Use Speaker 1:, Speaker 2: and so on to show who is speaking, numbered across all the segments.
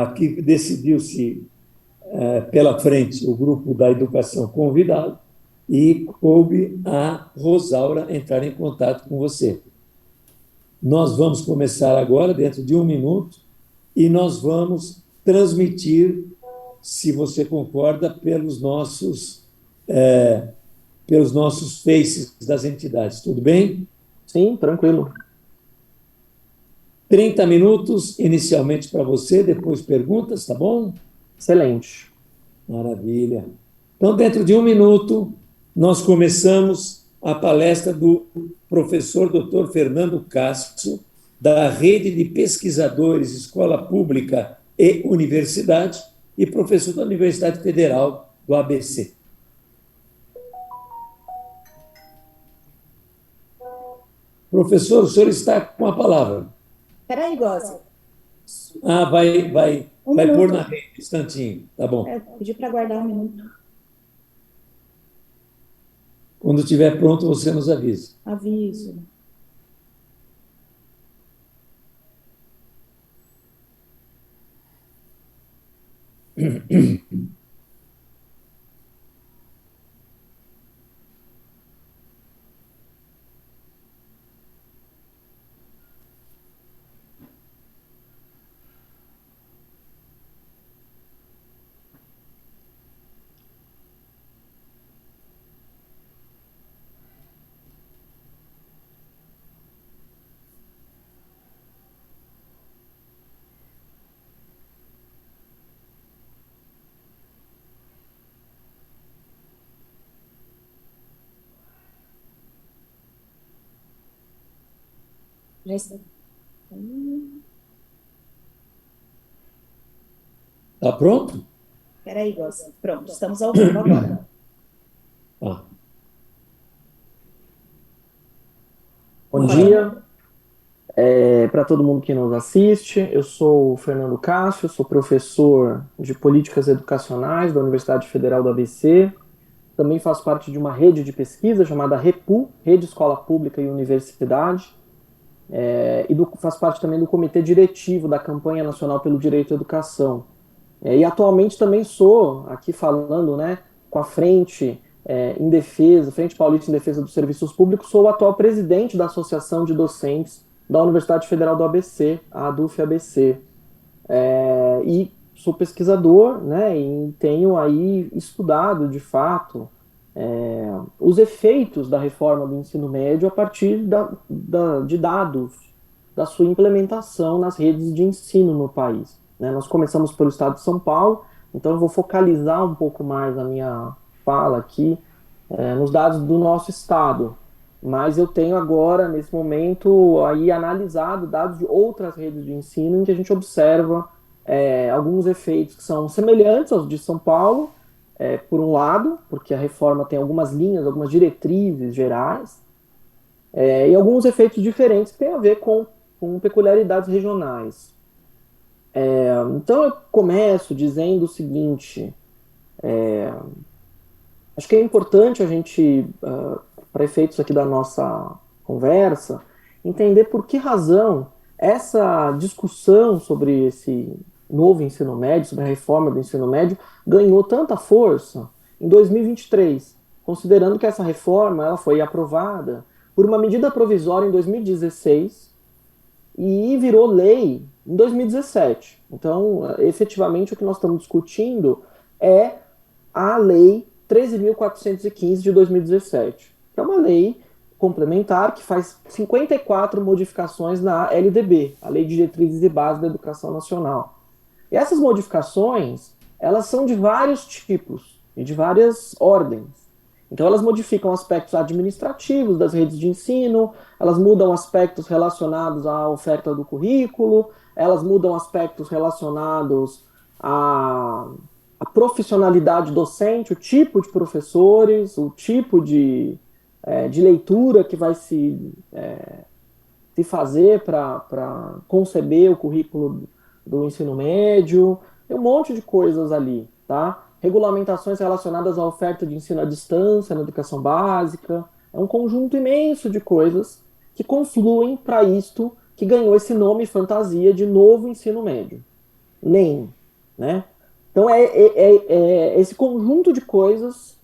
Speaker 1: aqui decidiu-se pela frente o grupo da educação convidado e coube a Rosaura entrar em contato com você. Nós vamos começar agora, dentro de um minuto, e nós vamos transmitir, se você concorda, pelos nossos faces das entidades. Tudo bem?
Speaker 2: Sim, tranquilo.
Speaker 1: 30 minutos inicialmente para você, depois perguntas, tá bom?
Speaker 2: Excelente.
Speaker 1: Maravilha. Então, dentro de um minuto, nós começamos a palestra do professor Dr. Fernando Castro, da Rede de Pesquisadores Escola Pública e Universidade, e professor da Universidade Federal do ABC. Professor, o senhor está com a palavra.
Speaker 3: Espera aí, Góes.
Speaker 1: Vai pôr na rede, um instantinho. Tá bom.
Speaker 3: Pedi para guardar um minuto.
Speaker 1: Quando estiver pronto, você nos avisa.
Speaker 3: Aviso. Já está.
Speaker 1: Tá pronto?
Speaker 3: Espera aí, Góes. Pronto, estamos ao vivo agora.
Speaker 1: Tá.
Speaker 2: Bom dia para todo mundo que nos assiste. Eu sou o Fernando Cássio, sou professor de Políticas Educacionais da Universidade Federal do ABC. Também faço parte de uma rede de pesquisa chamada REPU, Rede Escola Pública e Universidade. Faço parte também do Comitê Diretivo da Campanha Nacional pelo Direito à Educação. E atualmente também sou, aqui falando, né, com a Frente Frente Paulista em Defesa dos Serviços Públicos, sou o atual presidente da Associação de Docentes da Universidade Federal do ABC, a ADUF-ABC. E sou pesquisador, né, e tenho aí estudado, de fato, os efeitos da reforma do ensino médio a partir de dados da sua implementação nas redes de ensino no país. Né? Nós começamos pelo estado de São Paulo, então eu vou focalizar um pouco mais a minha fala aqui nos dados do nosso estado. Mas eu tenho agora, nesse momento, aí analisado dados de outras redes de ensino em que a gente observa alguns efeitos que são semelhantes aos de São Paulo, por um lado, porque a reforma tem algumas linhas, algumas diretrizes gerais, e alguns efeitos diferentes que têm a ver com peculiaridades regionais. Então eu começo dizendo o seguinte: acho que é importante a gente, para efeitos aqui da nossa conversa, entender por que razão essa discussão sobre esse novo ensino médio, sobre a reforma do ensino médio, ganhou tanta força em 2023, considerando que essa reforma ela foi aprovada por uma medida provisória em 2016 e virou lei em 2017. Então, efetivamente, o que nós estamos discutindo é a Lei 13.415 de 2017, que é uma lei complementar que faz 54 modificações na LDB, a Lei de Diretrizes e Bases da Educação Nacional. E essas modificações, elas são de vários tipos e de várias ordens. Então, elas modificam aspectos administrativos das redes de ensino, elas mudam aspectos relacionados à oferta do currículo, elas mudam aspectos relacionados à profissionalidade docente, o tipo de professores, o tipo de leitura que vai se fazer para conceber o currículo do ensino médio, tem um monte de coisas ali, tá? Regulamentações relacionadas à oferta de ensino à distância na educação básica, é um conjunto imenso de coisas que confluem para isto que ganhou esse nome fantasia de novo ensino médio. Nem, né? Então é esse conjunto de coisas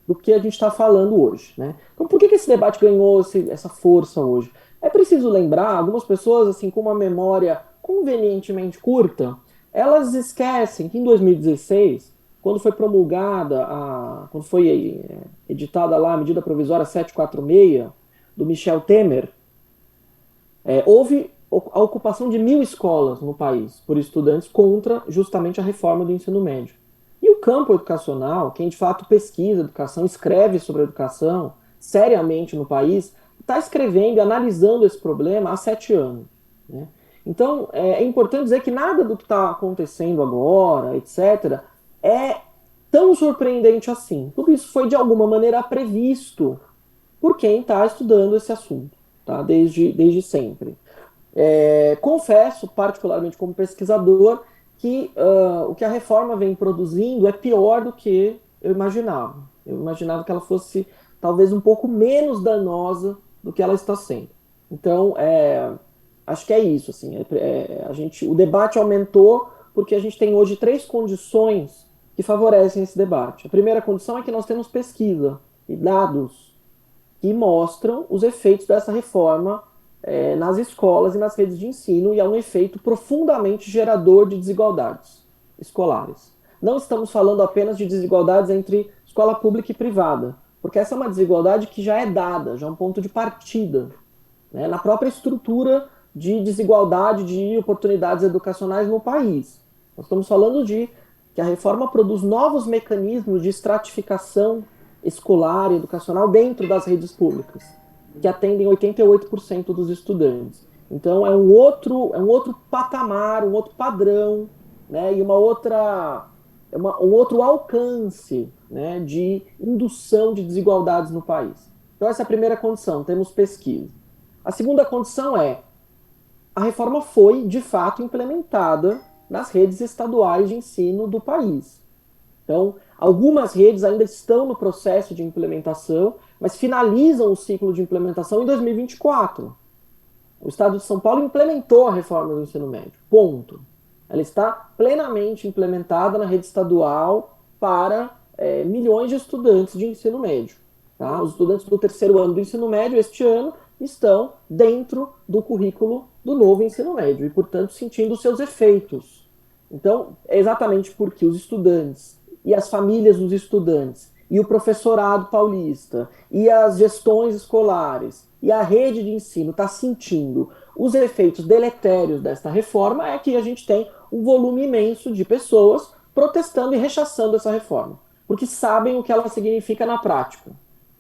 Speaker 2: do que a gente está falando hoje, né? Então por que esse debate ganhou essa força hoje? É preciso lembrar, algumas pessoas, assim, com uma memória convenientemente curta, elas esquecem que em 2016, quando foi promulgada, quando foi editada lá a medida provisória 746 do Michel Temer, houve a ocupação de 1.000 escolas no país por estudantes contra justamente a reforma do ensino médio. E o campo educacional, quem de fato pesquisa educação, escreve sobre educação seriamente no país, está escrevendo e analisando esse problema há 7 anos. Né? Então, é importante dizer que nada do que está acontecendo agora, etc., é tão surpreendente assim. Tudo isso foi, de alguma maneira, previsto por quem está estudando esse assunto, tá? Desde sempre. Confesso, particularmente como pesquisador, que o que a reforma vem produzindo é pior do que eu imaginava. Eu imaginava que ela fosse talvez um pouco menos danosa do que ela está sendo. Então, acho que é isso. Assim, o debate aumentou porque a gente tem hoje 3 condições que favorecem esse debate. A primeira condição é que nós temos pesquisa e dados que mostram os efeitos dessa reforma nas escolas e nas redes de ensino, e é um efeito profundamente gerador de desigualdades escolares. Não estamos falando apenas de desigualdades entre escola pública e privada, porque essa é uma desigualdade que já é dada, já é um ponto de partida, né, na própria estrutura de desigualdade de oportunidades educacionais no país. Nós estamos falando de que a reforma produz novos mecanismos de estratificação escolar e educacional dentro das redes públicas, que atendem 88% dos estudantes. Então é um outro patamar, um outro padrão, né, e um outro alcance, né, de indução de desigualdades no país. Então essa é a primeira condição, temos pesquisa. A segunda condição a reforma foi, de fato, implementada nas redes estaduais de ensino do país. Então, algumas redes ainda estão no processo de implementação, mas finalizam o ciclo de implementação em 2024. O Estado de São Paulo implementou a reforma do ensino médio. Ponto. Ela está plenamente implementada na rede estadual para milhões de estudantes de ensino médio. Tá? Os estudantes do 3º ano do ensino médio, este ano, estão dentro do currículo do novo ensino médio e, portanto, sentindo os seus efeitos. Então, é exatamente porque os estudantes e as famílias dos estudantes e o professorado paulista e as gestões escolares e a rede de ensino está sentindo os efeitos deletérios desta reforma, é que a gente tem um volume imenso de pessoas protestando e rechaçando essa reforma, porque sabem o que ela significa na prática.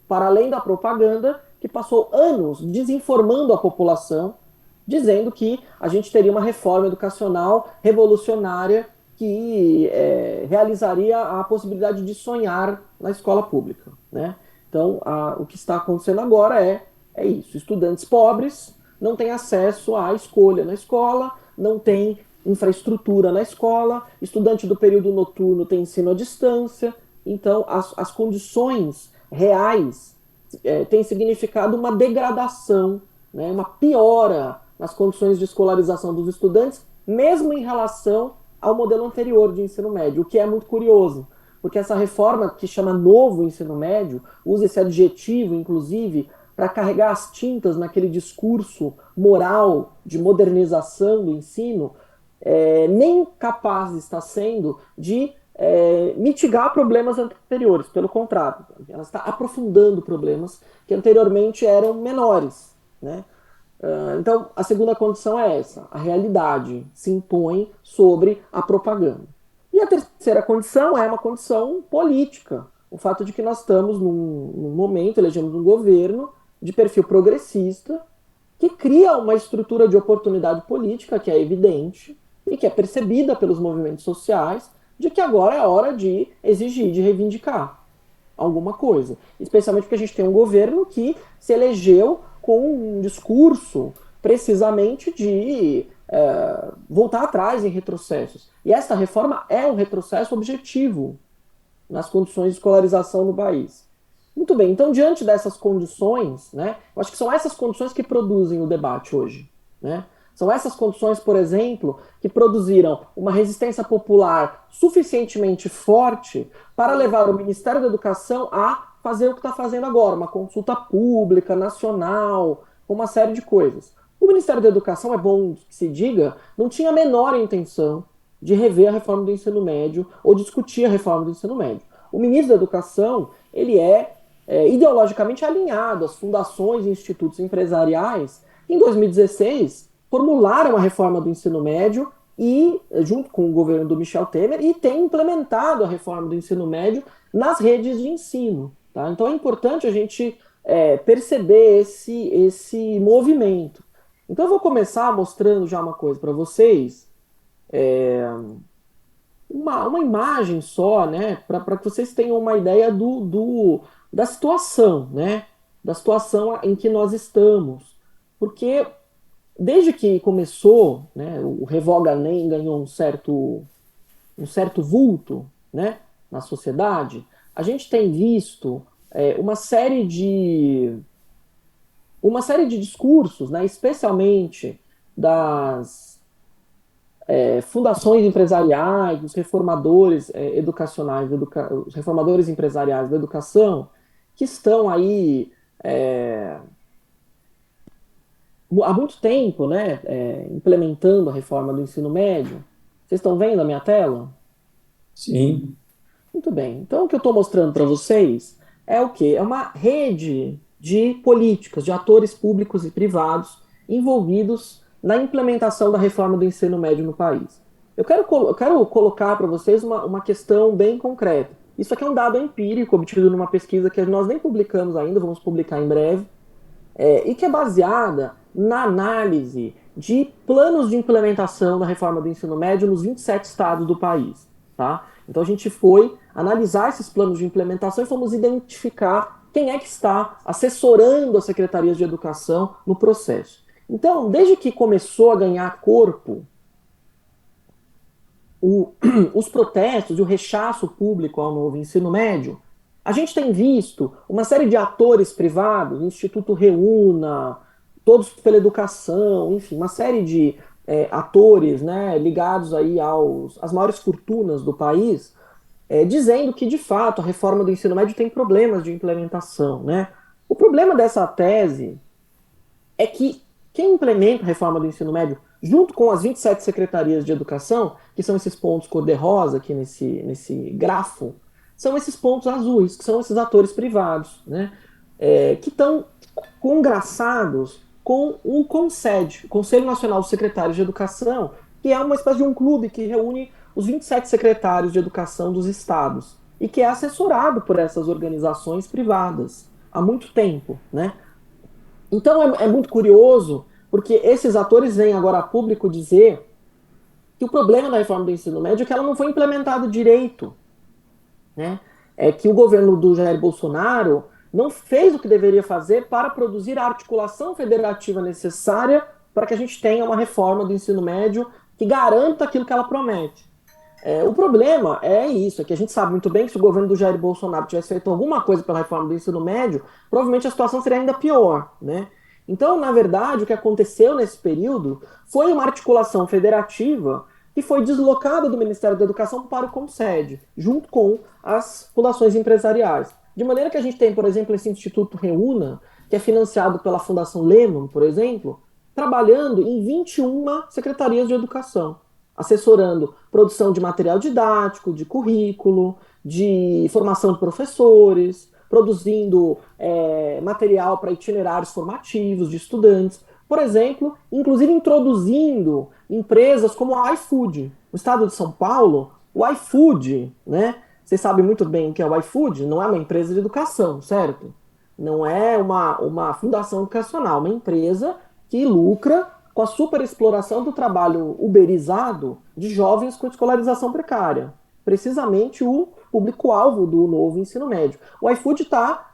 Speaker 2: Para além da propaganda, que passou anos desinformando a população, dizendo que a gente teria uma reforma educacional revolucionária que realizaria a possibilidade de sonhar na escola pública. Né? Então, o que está acontecendo agora é isso. Estudantes pobres não têm acesso à escolha na escola, não têm infraestrutura na escola, estudante do período noturno tem ensino à distância. Então, as condições reais têm significado uma degradação, né, uma piora nas condições de escolarização dos estudantes, mesmo em relação ao modelo anterior de ensino médio, o que é muito curioso, porque essa reforma que chama novo ensino médio, usa esse adjetivo, inclusive, para carregar as tintas naquele discurso moral de modernização do ensino, nem capaz está sendo de mitigar problemas anteriores, pelo contrário, ela está aprofundando problemas que anteriormente eram menores, né? Então, a segunda condição é essa: a realidade se impõe sobre a propaganda. E a terceira condição é uma condição política, o fato de que nós estamos num momento, elegemos um governo de perfil progressista, que cria uma estrutura de oportunidade política que é evidente e que é percebida pelos movimentos sociais, de que agora é a hora de exigir, de reivindicar alguma coisa. Especialmente porque a gente tem um governo que se elegeu com um discurso precisamente de voltar atrás em retrocessos. E esta reforma é um retrocesso objetivo nas condições de escolarização no país. Muito bem, então diante dessas condições, né, eu acho que são essas condições que produzem o debate hoje. Né? São essas condições, por exemplo, que produziram uma resistência popular suficientemente forte para levar o Ministério da Educação a fazer o que está fazendo agora, uma consulta pública, nacional, uma série de coisas. O Ministério da Educação, é bom que se diga, não tinha a menor intenção de rever a reforma do ensino médio ou discutir a reforma do ensino médio. O ministro da Educação, ele é ideologicamente alinhado às fundações e institutos empresariais que, em 2016, formularam a reforma do ensino médio e, junto com o governo do Michel Temer, e tem implementado a reforma do ensino médio nas redes de ensino. Tá? Então é importante a gente perceber esse movimento. Então eu vou começar mostrando já uma coisa para vocês, uma imagem só, né, para que vocês tenham uma ideia da situação, né, da situação em que nós estamos. Porque desde que começou, né, o Revoga Nem ganhou um certo vulto, né, na sociedade, a gente tem visto uma série de discursos, né, especialmente das fundações empresariais, dos reformadores educacionais, os reformadores empresariais da educação, que estão aí há muito tempo, né, implementando a reforma do ensino médio. Vocês estão vendo a minha tela?
Speaker 1: Sim.
Speaker 2: Muito bem. Então, o que eu estou mostrando para vocês é o quê? É uma rede de políticas, de atores públicos e privados envolvidos na implementação da reforma do ensino médio no país. Eu quero colocar para vocês uma questão bem concreta. Isso aqui é um dado empírico obtido numa pesquisa que nós nem publicamos ainda, vamos publicar em breve, e que é baseada na análise de planos de implementação da reforma do ensino médio nos 27 estados do país. Tá? Então a gente foi analisar esses planos de implementação e fomos identificar quem é que está assessorando as secretarias de educação no processo. Então, desde que começou a ganhar corpo os protestos e o rechaço público ao novo ensino médio, a gente tem visto uma série de atores privados, Instituto Reúna, Todos pela Educação, enfim, uma série de atores, né, ligados aí às maiores fortunas do país, dizendo que, de fato, a reforma do ensino médio tem problemas de implementação. Né? O problema dessa tese é que quem implementa a reforma do ensino médio, junto com as 27 secretarias de educação, que são esses pontos cor-de-rosa aqui nesse grafo, são esses pontos azuis, que são esses atores privados, né? Que estão congraçados com o CONSED, o Conselho Nacional dos Secretários de Educação, que é uma espécie de um clube que reúne os 27 secretários de educação dos estados e que é assessorado por essas organizações privadas há muito tempo, né? Então é muito curioso, porque esses atores vêm agora a público dizer que o problema da reforma do ensino médio é que ela não foi implementada direito, né? É que o governo do Jair Bolsonaro não fez o que deveria fazer para produzir a articulação federativa necessária para que a gente tenha uma reforma do ensino médio que garanta aquilo que ela promete. O problema é isso, é que a gente sabe muito bem que se o governo do Jair Bolsonaro tivesse feito alguma coisa pela reforma do ensino médio, provavelmente a situação seria ainda pior, né? Então, na verdade, o que aconteceu nesse período foi uma articulação federativa que foi deslocada do Ministério da Educação para o CONSED, junto com as fundações empresariais. De maneira que a gente tem, por exemplo, esse Instituto Reúna, que é financiado pela Fundação Lehman, por exemplo, trabalhando em 21 secretarias de educação, assessorando produção de material didático, de currículo, de formação de professores, produzindo material para itinerários formativos de estudantes, por exemplo, inclusive introduzindo empresas como a iFood. No estado de São Paulo, o iFood, né? Vocês sabem muito bem o que é o iFood, não é uma empresa de educação, certo? Não é uma fundação educacional, uma empresa que lucra com a superexploração do trabalho uberizado de jovens com escolarização precária. Precisamente o público-alvo do novo ensino médio. O iFood está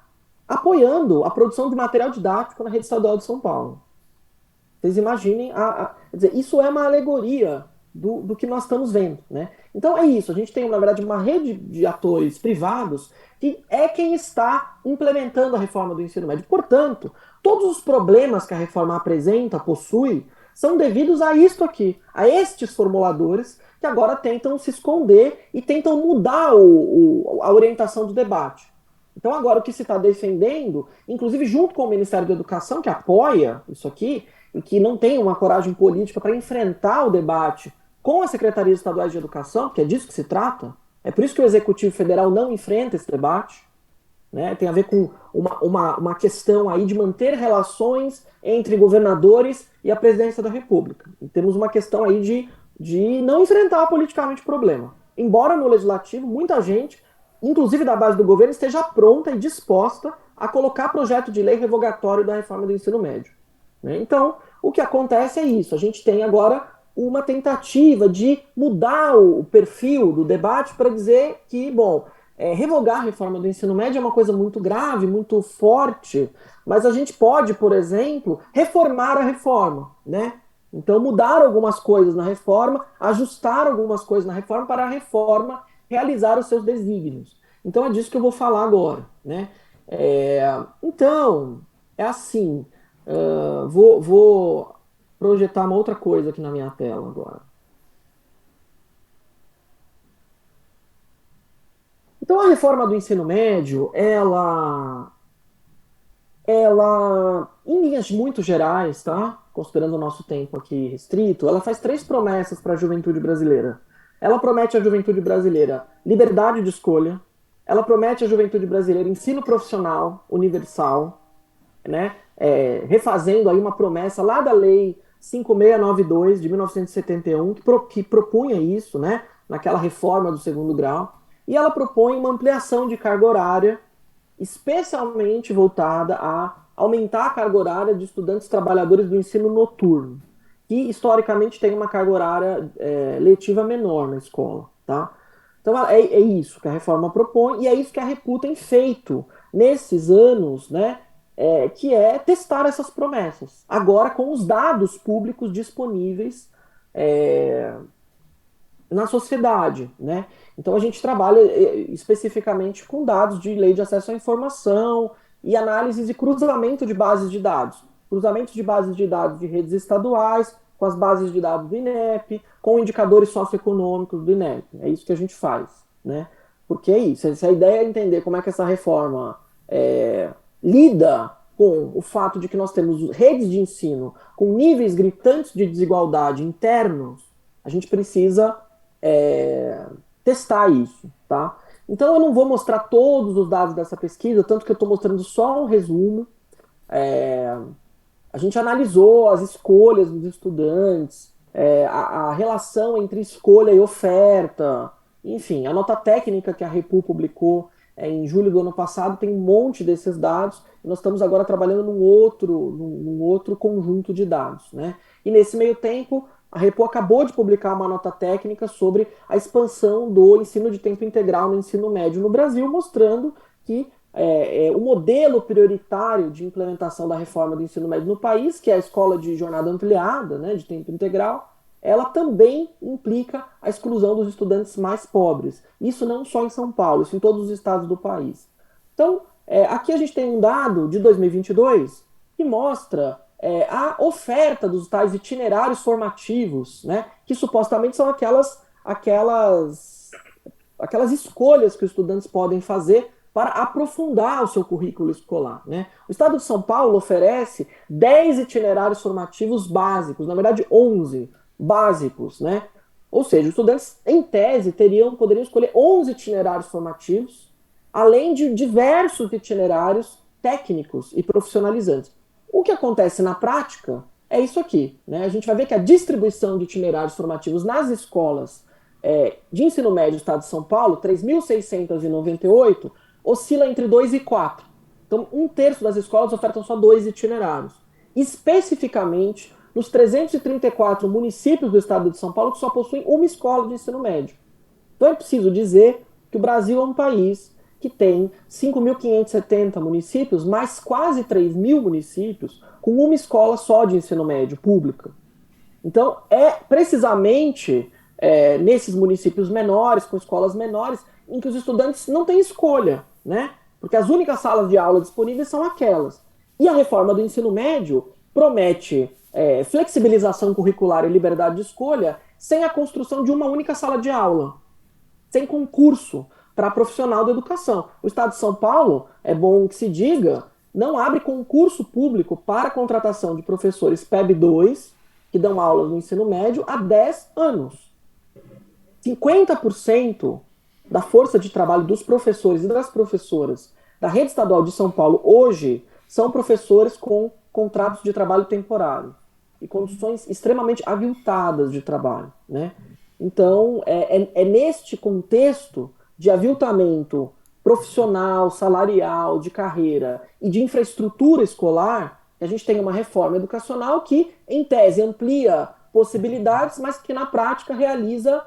Speaker 2: apoiando a produção de material didático na rede estadual de São Paulo. Vocês imaginem, quer dizer, isso é uma alegoria do que nós estamos vendo, né? Então é isso, a gente tem, na verdade, uma rede de atores privados que é quem está implementando a reforma do ensino médio. Portanto, todos os problemas que a reforma apresenta, possui, são devidos a isto aqui, a estes formuladores que agora tentam se esconder e tentam mudar a orientação do debate. Então agora o que se está defendendo, inclusive junto com o Ministério da Educação, que apoia isso aqui, e que não tem uma coragem política para enfrentar o debate com as secretarias estaduais de educação, que é disso que se trata, é por isso que o Executivo Federal não enfrenta esse debate, né? Tem a ver com uma questão aí de manter relações entre governadores e a presidência da República. E temos uma questão aí de não enfrentar politicamente o problema. Embora no Legislativo, muita gente, inclusive da base do governo, esteja pronta e disposta a colocar projeto de lei revogatório da reforma do ensino médio, né? Então, o que acontece é isso. A gente tem agora uma tentativa de mudar o perfil do debate para dizer que, bom, revogar a reforma do ensino médio é uma coisa muito grave, muito forte, mas a gente pode, por exemplo, reformar a reforma, né? Então, mudar algumas coisas na reforma, ajustar algumas coisas na reforma para a reforma realizar os seus desígnios. Então, é disso que eu vou falar agora, né? Então, é assim, vou projetar uma outra coisa aqui na minha tela agora. Então, a reforma do ensino médio, ela, em linhas muito gerais, tá? Considerando o nosso tempo aqui restrito, ela faz 3 promessas para a juventude brasileira. Ela promete à juventude brasileira liberdade de escolha, ela promete à juventude brasileira ensino profissional universal, né? Refazendo aí uma promessa lá da Lei 5692 de 1971, que propunha isso, né? Naquela reforma do segundo grau. E ela propõe uma ampliação de carga horária, especialmente voltada a aumentar a carga horária de estudantes trabalhadores do ensino noturno, que historicamente tem uma carga horária letiva menor na escola, tá? Então é isso que a reforma propõe e é isso que a República tem feito nesses anos, né? Que é testar essas promessas, agora com os dados públicos disponíveis na sociedade, né? Então a gente trabalha especificamente com dados de lei de acesso à informação e análises e cruzamento de bases de dados. Cruzamento de bases de dados de redes estaduais, com as bases de dados do INEP, com indicadores socioeconômicos do INEP. É isso que a gente faz, né? Porque é isso, se a ideia é entender como é que essa reforma lida com o fato de que nós temos redes de ensino com níveis gritantes de desigualdade internos, a gente precisa testar isso, tá? Então eu não vou mostrar todos os dados dessa pesquisa, tanto que eu estou mostrando só um resumo. A gente analisou as escolhas dos estudantes, a relação entre escolha e oferta, enfim, a nota técnica que a Repu publicou em julho do ano passado tem um monte desses dados, e nós estamos agora trabalhando num outro conjunto de dados, né? E nesse meio tempo, a Repu acabou de publicar uma nota técnica sobre a expansão do ensino de tempo integral no ensino médio no Brasil, mostrando que o modelo prioritário de implementação da reforma do ensino médio no país, que é a escola de jornada ampliada, né, de tempo integral, ela também implica a exclusão dos estudantes mais pobres. Isso não só em São Paulo, isso em todos os estados do país. Então, aqui a gente tem um dado de 2022 que mostra a oferta dos tais itinerários formativos, né, que supostamente são aquelas escolhas que os estudantes podem fazer para aprofundar o seu currículo escolar, né? O estado de São Paulo oferece 10 itinerários formativos básicos, na verdade 11 básicos, né? Ou seja, os estudantes, em tese, poderiam escolher 11 itinerários formativos, além de diversos itinerários técnicos e profissionalizantes. O que acontece na prática é isso aqui, né? A gente vai ver que a distribuição de itinerários formativos nas escolas de ensino médio do estado de São Paulo, 3.698, oscila entre 2 e 4. Então, 1/3 das escolas ofertam só 2 itinerários. Especificamente, nos 334 municípios do estado de São Paulo, que só possuem uma escola de ensino médio. Então, é preciso dizer que o Brasil é um país que tem 5.570 municípios, mais quase 3.000 municípios, com uma escola só de ensino médio pública. Então, é precisamente nesses municípios menores, com escolas menores, em que os estudantes não têm escolha, né? Porque as únicas salas de aula disponíveis são aquelas. E a reforma do ensino médio promete flexibilização curricular e liberdade de escolha sem a construção de uma única sala de aula, sem concurso para profissional da educação. O Estado de São Paulo, é bom que se diga, não abre concurso público para a contratação de professores PEB 2, que dão aulas no ensino médio, há 10 anos. 50% da força de trabalho dos professores e das professoras da rede estadual de São Paulo hoje são professores com contratos de trabalho temporário e condições extremamente aviltadas de trabalho, né? Então, é neste contexto de aviltamento profissional, salarial, de carreira e de infraestrutura escolar que a gente tem uma reforma educacional que, em tese, amplia possibilidades, mas que, na prática, realiza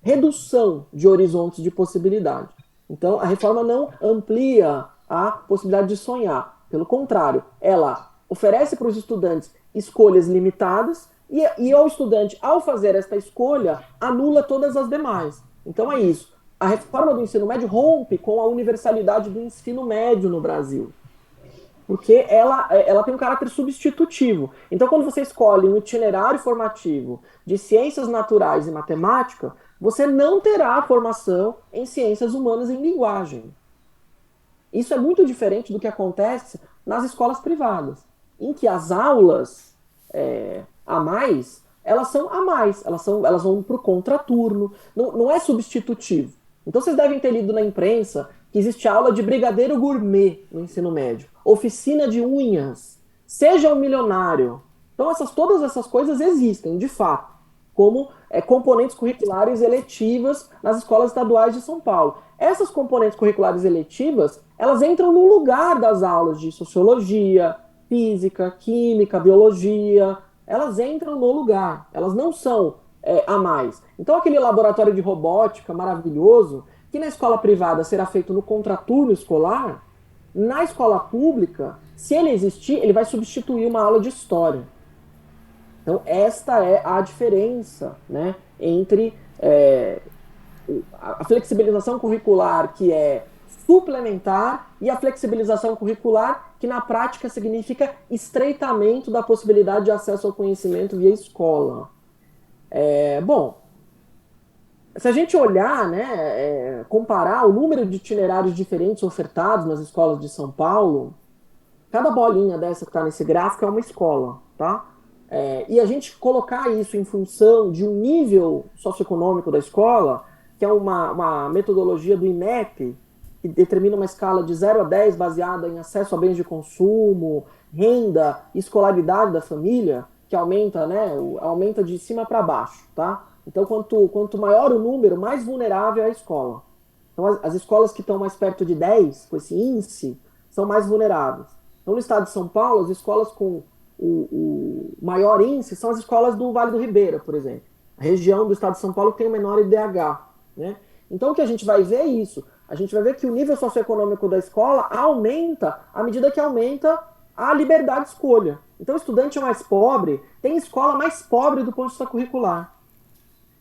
Speaker 2: redução de horizontes de possibilidade. Então, a reforma não amplia a possibilidade de sonhar. Pelo contrário, ela oferece para os estudantes escolhas limitadas e ao estudante, ao fazer esta escolha, anula todas as demais. Então é isso. A reforma do ensino médio rompe com a universalidade do ensino médio no Brasil. Porque ela tem um caráter substitutivo. Então, quando você escolhe um itinerário formativo de ciências naturais e matemática, você não terá formação em ciências humanas e em linguagem. Isso é muito diferente do que acontece nas escolas privadas, em que as aulas a mais, elas são a mais, elas vão para o contraturno, não é substitutivo. Então vocês devem ter lido na imprensa que existe aula de brigadeiro gourmet no ensino médio, oficina de unhas, seja um milionário. Então todas essas coisas existem, de fato, como componentes curriculares eletivas nas escolas estaduais de São Paulo. Essas componentes curriculares eletivas, elas entram no lugar das aulas de sociologia, física, química, biologia, elas entram no lugar, elas não são a mais. Então aquele laboratório de robótica maravilhoso, que na escola privada será feito no contraturno escolar, na escola pública, se ele existir, ele vai substituir uma aula de história. Então esta é a diferença, né, entre a flexibilização curricular, que é suplementar, e a flexibilização curricular, que na prática significa estreitamento da possibilidade de acesso ao conhecimento via escola. Bom, se a gente olhar, né, comparar o número de itinerários diferentes ofertados nas escolas de São Paulo, cada bolinha dessa que está nesse gráfico é uma escola, tá? E a gente colocar isso em função de um nível socioeconômico da escola, que é uma metodologia do INEP, que determina uma escala de 0 a 10 baseada em acesso a bens de consumo, renda, escolaridade da família, que aumenta, né, aumenta de cima para baixo, tá? Então, quanto maior o número, mais vulnerável é a escola. Então, as escolas que estão mais perto de 10, com esse índice, são mais vulneráveis. Então, no estado de São Paulo, as escolas com o maior índice são as escolas do Vale do Ribeira, por exemplo. A região do estado de São Paulo que tem o menor IDH, né? Então, o que a gente vai ver é isso. A gente vai ver que o nível socioeconômico da escola aumenta à medida que aumenta a liberdade de escolha. Então, o estudante mais pobre tem escola mais pobre do ponto de vista curricular.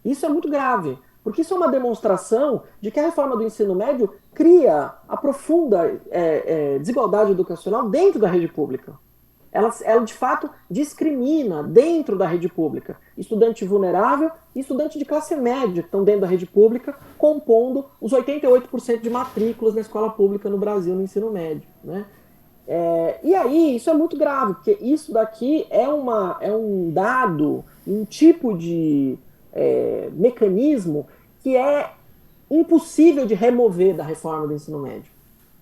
Speaker 2: Isso é muito grave, porque isso é uma demonstração de que a reforma do ensino médio cria a profunda desigualdade educacional dentro da rede pública. Ela, de fato, discrimina dentro da rede pública estudante vulnerável e estudante de classe média que estão dentro da rede pública, compondo os 88% de matrículas na escola pública no Brasil no ensino médio, né? E aí, isso é muito grave, porque isso daqui é um dado, um tipo de mecanismo que é impossível de remover da reforma do ensino médio.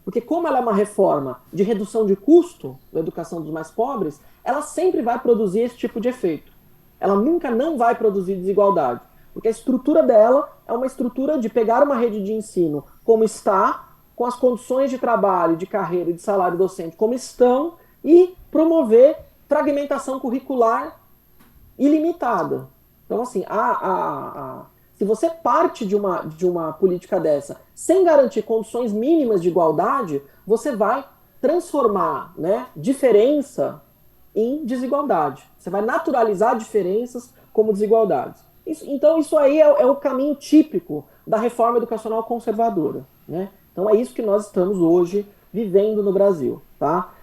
Speaker 2: Porque como ela é uma reforma de redução de custo da educação dos mais pobres, ela sempre vai produzir esse tipo de efeito. Ela nunca não vai produzir desigualdade. Porque a estrutura dela é uma estrutura de pegar uma rede de ensino como está, com as condições de trabalho, de carreira e de salário docente como estão, e promover fragmentação curricular ilimitada. Então, assim, se você parte de uma política dessa sem garantir condições mínimas de igualdade, você vai transformar, né, diferença em desigualdade. Você vai naturalizar diferenças como desigualdades. Então, isso aí é o caminho típico da reforma educacional conservadora, né? Então, é isso que nós estamos hoje vivendo no Brasil, tá?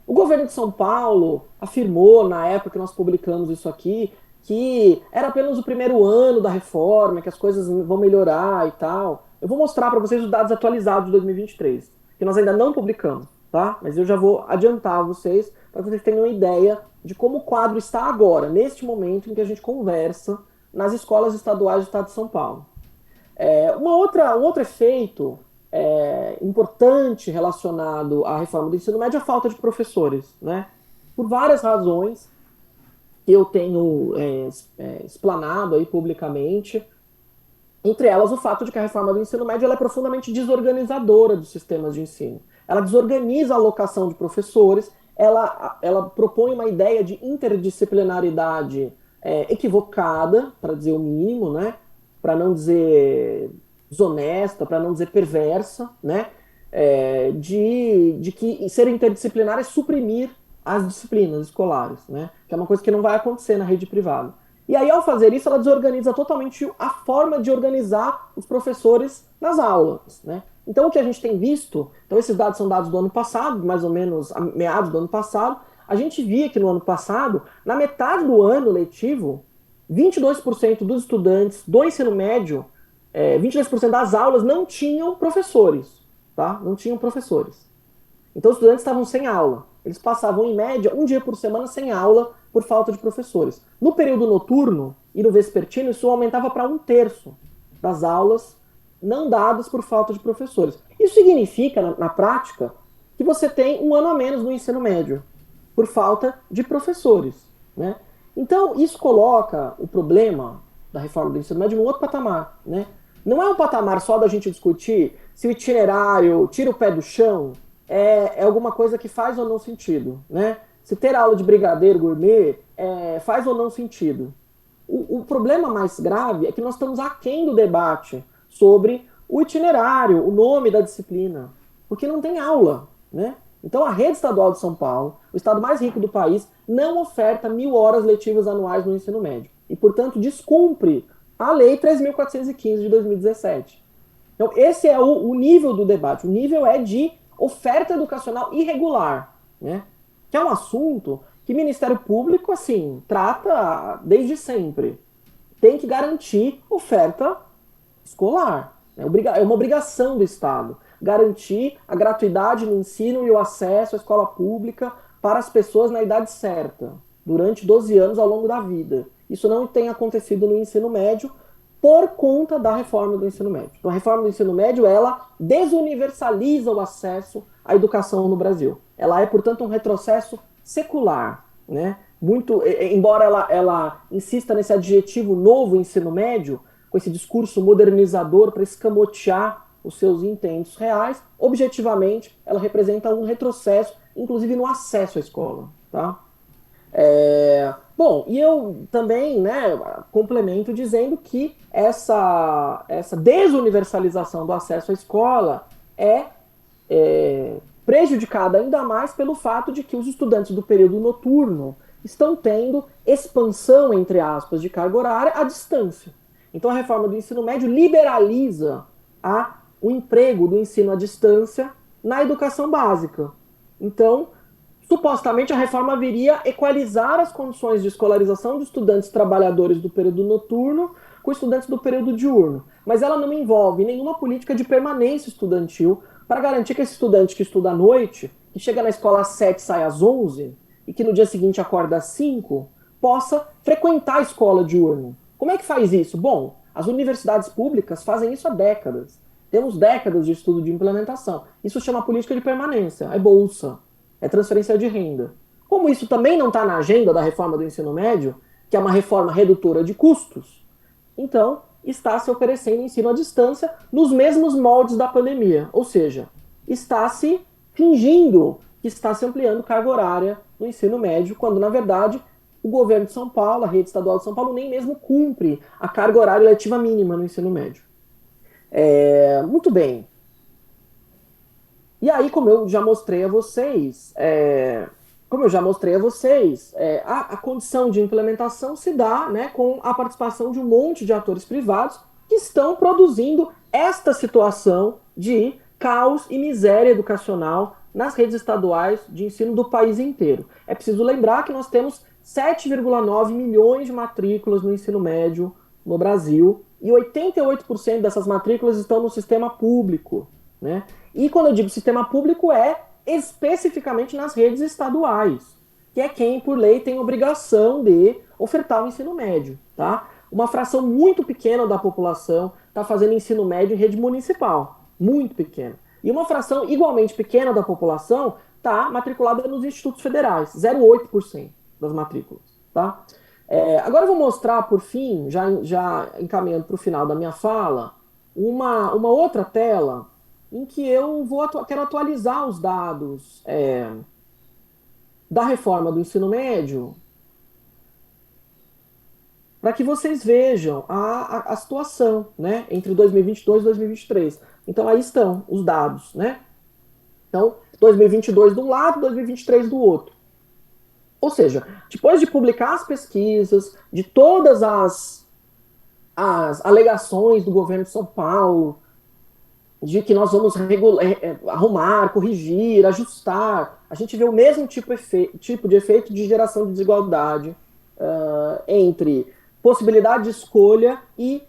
Speaker 2: O governo de São Paulo afirmou, na época que nós publicamos isso aqui, que era apenas o primeiro ano da reforma, que as coisas vão melhorar e tal. Eu vou mostrar para vocês os dados atualizados de 2023, que nós ainda não publicamos, tá? Mas eu já vou adiantar a vocês, para que vocês tenham uma ideia de como o quadro está agora, neste momento em que a gente conversa nas escolas estaduais do estado de São Paulo. Um outro efeito importante relacionado à reforma do ensino médio é a falta de professores, né? Por várias razões que eu tenho explanado aí publicamente, entre elas o fato de que a reforma do ensino médio ela é profundamente desorganizadora dos sistemas de ensino. Ela desorganiza a alocação de professores, ela propõe uma ideia de interdisciplinaridade equivocada, para dizer o mínimo, né? Para não dizer desonesta, para não dizer perversa, né? De que ser interdisciplinar é suprimir as disciplinas escolares, né? Que é uma coisa que não vai acontecer na rede privada. E aí, ao fazer isso, ela desorganiza totalmente a forma de organizar os professores nas aulas, né? Então, o que a gente tem visto, então esses dados são dados do ano passado, mais ou menos a meados do ano passado, a gente via que no ano passado, na metade do ano letivo, 22% dos estudantes do ensino médio, 22% das aulas não tinham professores, tá? Não tinham professores. Então, os estudantes estavam sem aula. Eles passavam, em média, um dia por semana sem aula por falta de professores. No período noturno e no vespertino, isso aumentava para 1/3 das aulas não dadas por falta de professores. Isso significa, na prática, que você tem um ano a menos no ensino médio, por falta de professores, né? Então, isso coloca o problema da reforma do ensino médio em um outro patamar, né? Não é um patamar só da gente discutir se o itinerário tira o pé do chão, é alguma coisa que faz ou não sentido, né? Se ter aula de brigadeiro gourmet faz ou não sentido. O problema mais grave é que nós estamos aquém do debate sobre o itinerário, o nome da disciplina, porque não tem aula, né? Então a rede estadual de São Paulo, o estado mais rico do país, não oferta 1.000 horas letivas anuais no ensino médio e, portanto, descumpre a Lei 3.415 de 2017. Então esse é o nível do debate, o nível é de oferta educacional irregular, né? Que é um assunto que o Ministério Público, assim, trata desde sempre. Tem que garantir oferta escolar. É uma obrigação do Estado garantir a gratuidade no ensino e o acesso à escola pública para as pessoas na idade certa, durante 12 anos ao longo da vida. Isso não tem acontecido no ensino médio por conta da reforma do ensino médio. Então, a reforma do ensino médio, ela desuniversaliza o acesso à educação no Brasil. Ela é, portanto, um retrocesso secular, né? Embora ela insista nesse adjetivo novo ensino médio, com esse discurso modernizador para escamotear os seus intentos reais, objetivamente, ela representa um retrocesso, inclusive no acesso à escola, tá? Bom, e eu também, né, complemento dizendo que essa desuniversalização do acesso à escola é prejudicada ainda mais pelo fato de que os estudantes do período noturno estão tendo expansão, entre aspas, de carga horária à distância. Então a reforma do ensino médio liberaliza o emprego do ensino à distância na educação básica. Então, supostamente a reforma viria equalizar as condições de escolarização de estudantes trabalhadores do período noturno com estudantes do período diurno. Mas ela não envolve nenhuma política de permanência estudantil para garantir que esse estudante que estuda à noite, que chega na escola às 7 e sai às 11, e que no dia seguinte acorda às 5, possa frequentar a escola diurno. Como é que faz isso? Bom, as universidades públicas fazem isso há décadas. Temos décadas de estudo de implementação. Isso chama política de permanência, é bolsa, é transferência de renda. Como isso também não está na agenda da reforma do ensino médio, que é uma reforma redutora de custos, então está se oferecendo ensino à distância nos mesmos moldes da pandemia. Ou seja, está se fingindo que está se ampliando carga horária no ensino médio, quando, na verdade, o governo de São Paulo, a rede estadual de São Paulo, nem mesmo cumpre a carga horária letiva mínima no ensino médio. Muito bem. E aí, como eu já mostrei a vocês, a condição de implementação se dá, né, com a participação de um monte de atores privados que estão produzindo esta situação de caos e miséria educacional nas redes estaduais de ensino do país inteiro. É preciso lembrar que nós temos 7,9 milhões de matrículas no ensino médio no Brasil, e 88% dessas matrículas estão no sistema público, né? E quando eu digo sistema público, é especificamente nas redes estaduais, que é quem, por lei, tem obrigação de ofertar o ensino médio, tá? Uma fração muito pequena da população está fazendo ensino médio em rede municipal, muito pequena. E uma fração igualmente pequena da população está matriculada nos institutos federais, 0,8% das matrículas, tá? Agora eu vou mostrar, por fim, já encaminhando para o final da minha fala, uma outra tela em que eu quero atualizar os dados da reforma do ensino médio para que vocês vejam a situação, né, entre 2022 e 2023. Então aí estão os dados, né? Então, 2022 de um lado, 2023 do outro. Ou seja, depois de publicar as pesquisas, de todas as alegações do governo de São Paulo, de que nós vamos arrumar, corrigir, ajustar, a gente vê o mesmo tipo de efeito de geração de desigualdade entre possibilidade de escolha e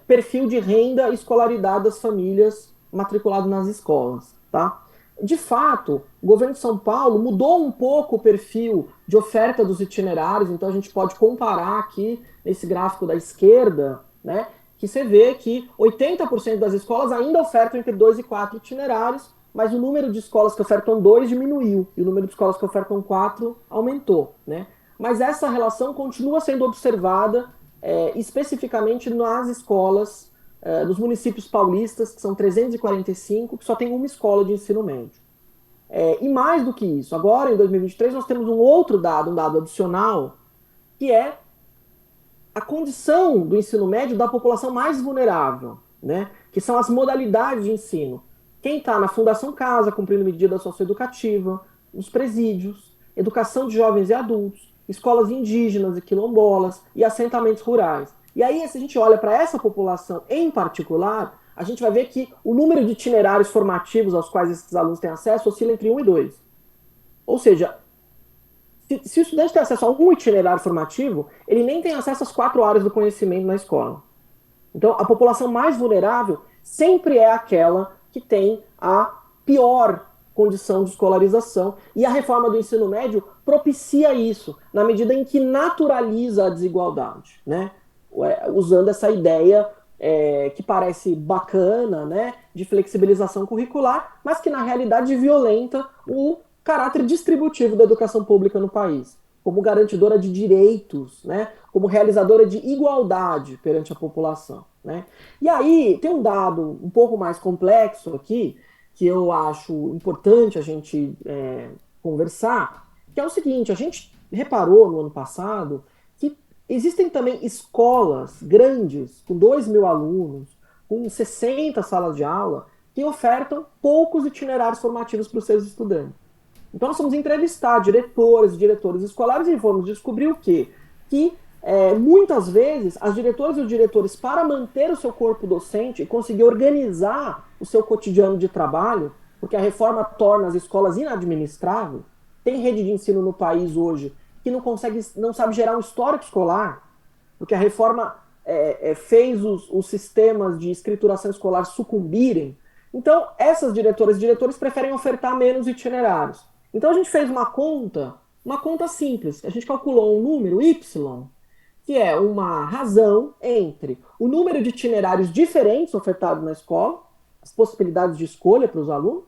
Speaker 2: perfil de renda e escolaridade das famílias matriculadas nas escolas, tá? De fato, o governo de São Paulo mudou um pouco o perfil de oferta dos itinerários, então a gente pode comparar aqui nesse gráfico da esquerda, né, que você vê que 80% das escolas ainda ofertam entre 2 e 4 itinerários, mas o número de escolas que ofertam 2 diminuiu, e o número de escolas que ofertam 4 aumentou, né? Mas essa relação continua sendo observada especificamente nas escolas dos municípios paulistas, que são 345, que só tem uma escola de ensino médio. E mais do que isso, agora em 2023 nós temos um outro dado, um dado adicional, que é a condição do ensino médio da população mais vulnerável, né? Que são as modalidades de ensino. Quem está na Fundação Casa, cumprindo medida socioeducativa, nos presídios, educação de jovens e adultos, escolas indígenas e quilombolas e assentamentos rurais. E aí, se a gente olha para essa população em particular, a gente vai ver que o número de itinerários formativos aos quais esses alunos têm acesso oscila entre 1 e 2. Ou seja, se o estudante tem acesso a um itinerário formativo, ele nem tem acesso às 4 áreas do conhecimento na escola. Então, a população mais vulnerável sempre é aquela que tem a pior condição de escolarização, e a reforma do ensino médio propicia isso, na medida em que naturaliza a desigualdade, né? Usando essa ideia que parece bacana, né, de flexibilização curricular, mas que na realidade violenta o caráter distributivo da educação pública no país, como garantidora de direitos, né, como realizadora de igualdade perante a população, né? E aí tem um dado um pouco mais complexo aqui, que eu acho importante a gente conversar, que é o seguinte: a gente reparou no ano passado que existem também escolas grandes, com 2.000 alunos, com 60 salas de aula, que ofertam poucos itinerários formativos para os seus estudantes. Então nós fomos entrevistar diretores e diretores escolares e fomos descobrir o quê? Que muitas vezes as diretoras e os diretores, para manter o seu corpo docente e conseguir organizar o seu cotidiano de trabalho, porque a reforma torna as escolas inadministráveis, tem rede de ensino no país hoje que não sabe gerar um histórico escolar, porque a reforma fez os sistemas de escrituração escolar sucumbirem. Então, essas diretoras e diretores preferem ofertar menos itinerários. Então, a gente fez uma conta simples. A gente calculou um número, Y, que é uma razão entre o número de itinerários diferentes ofertados na escola, as possibilidades de escolha para os alunos,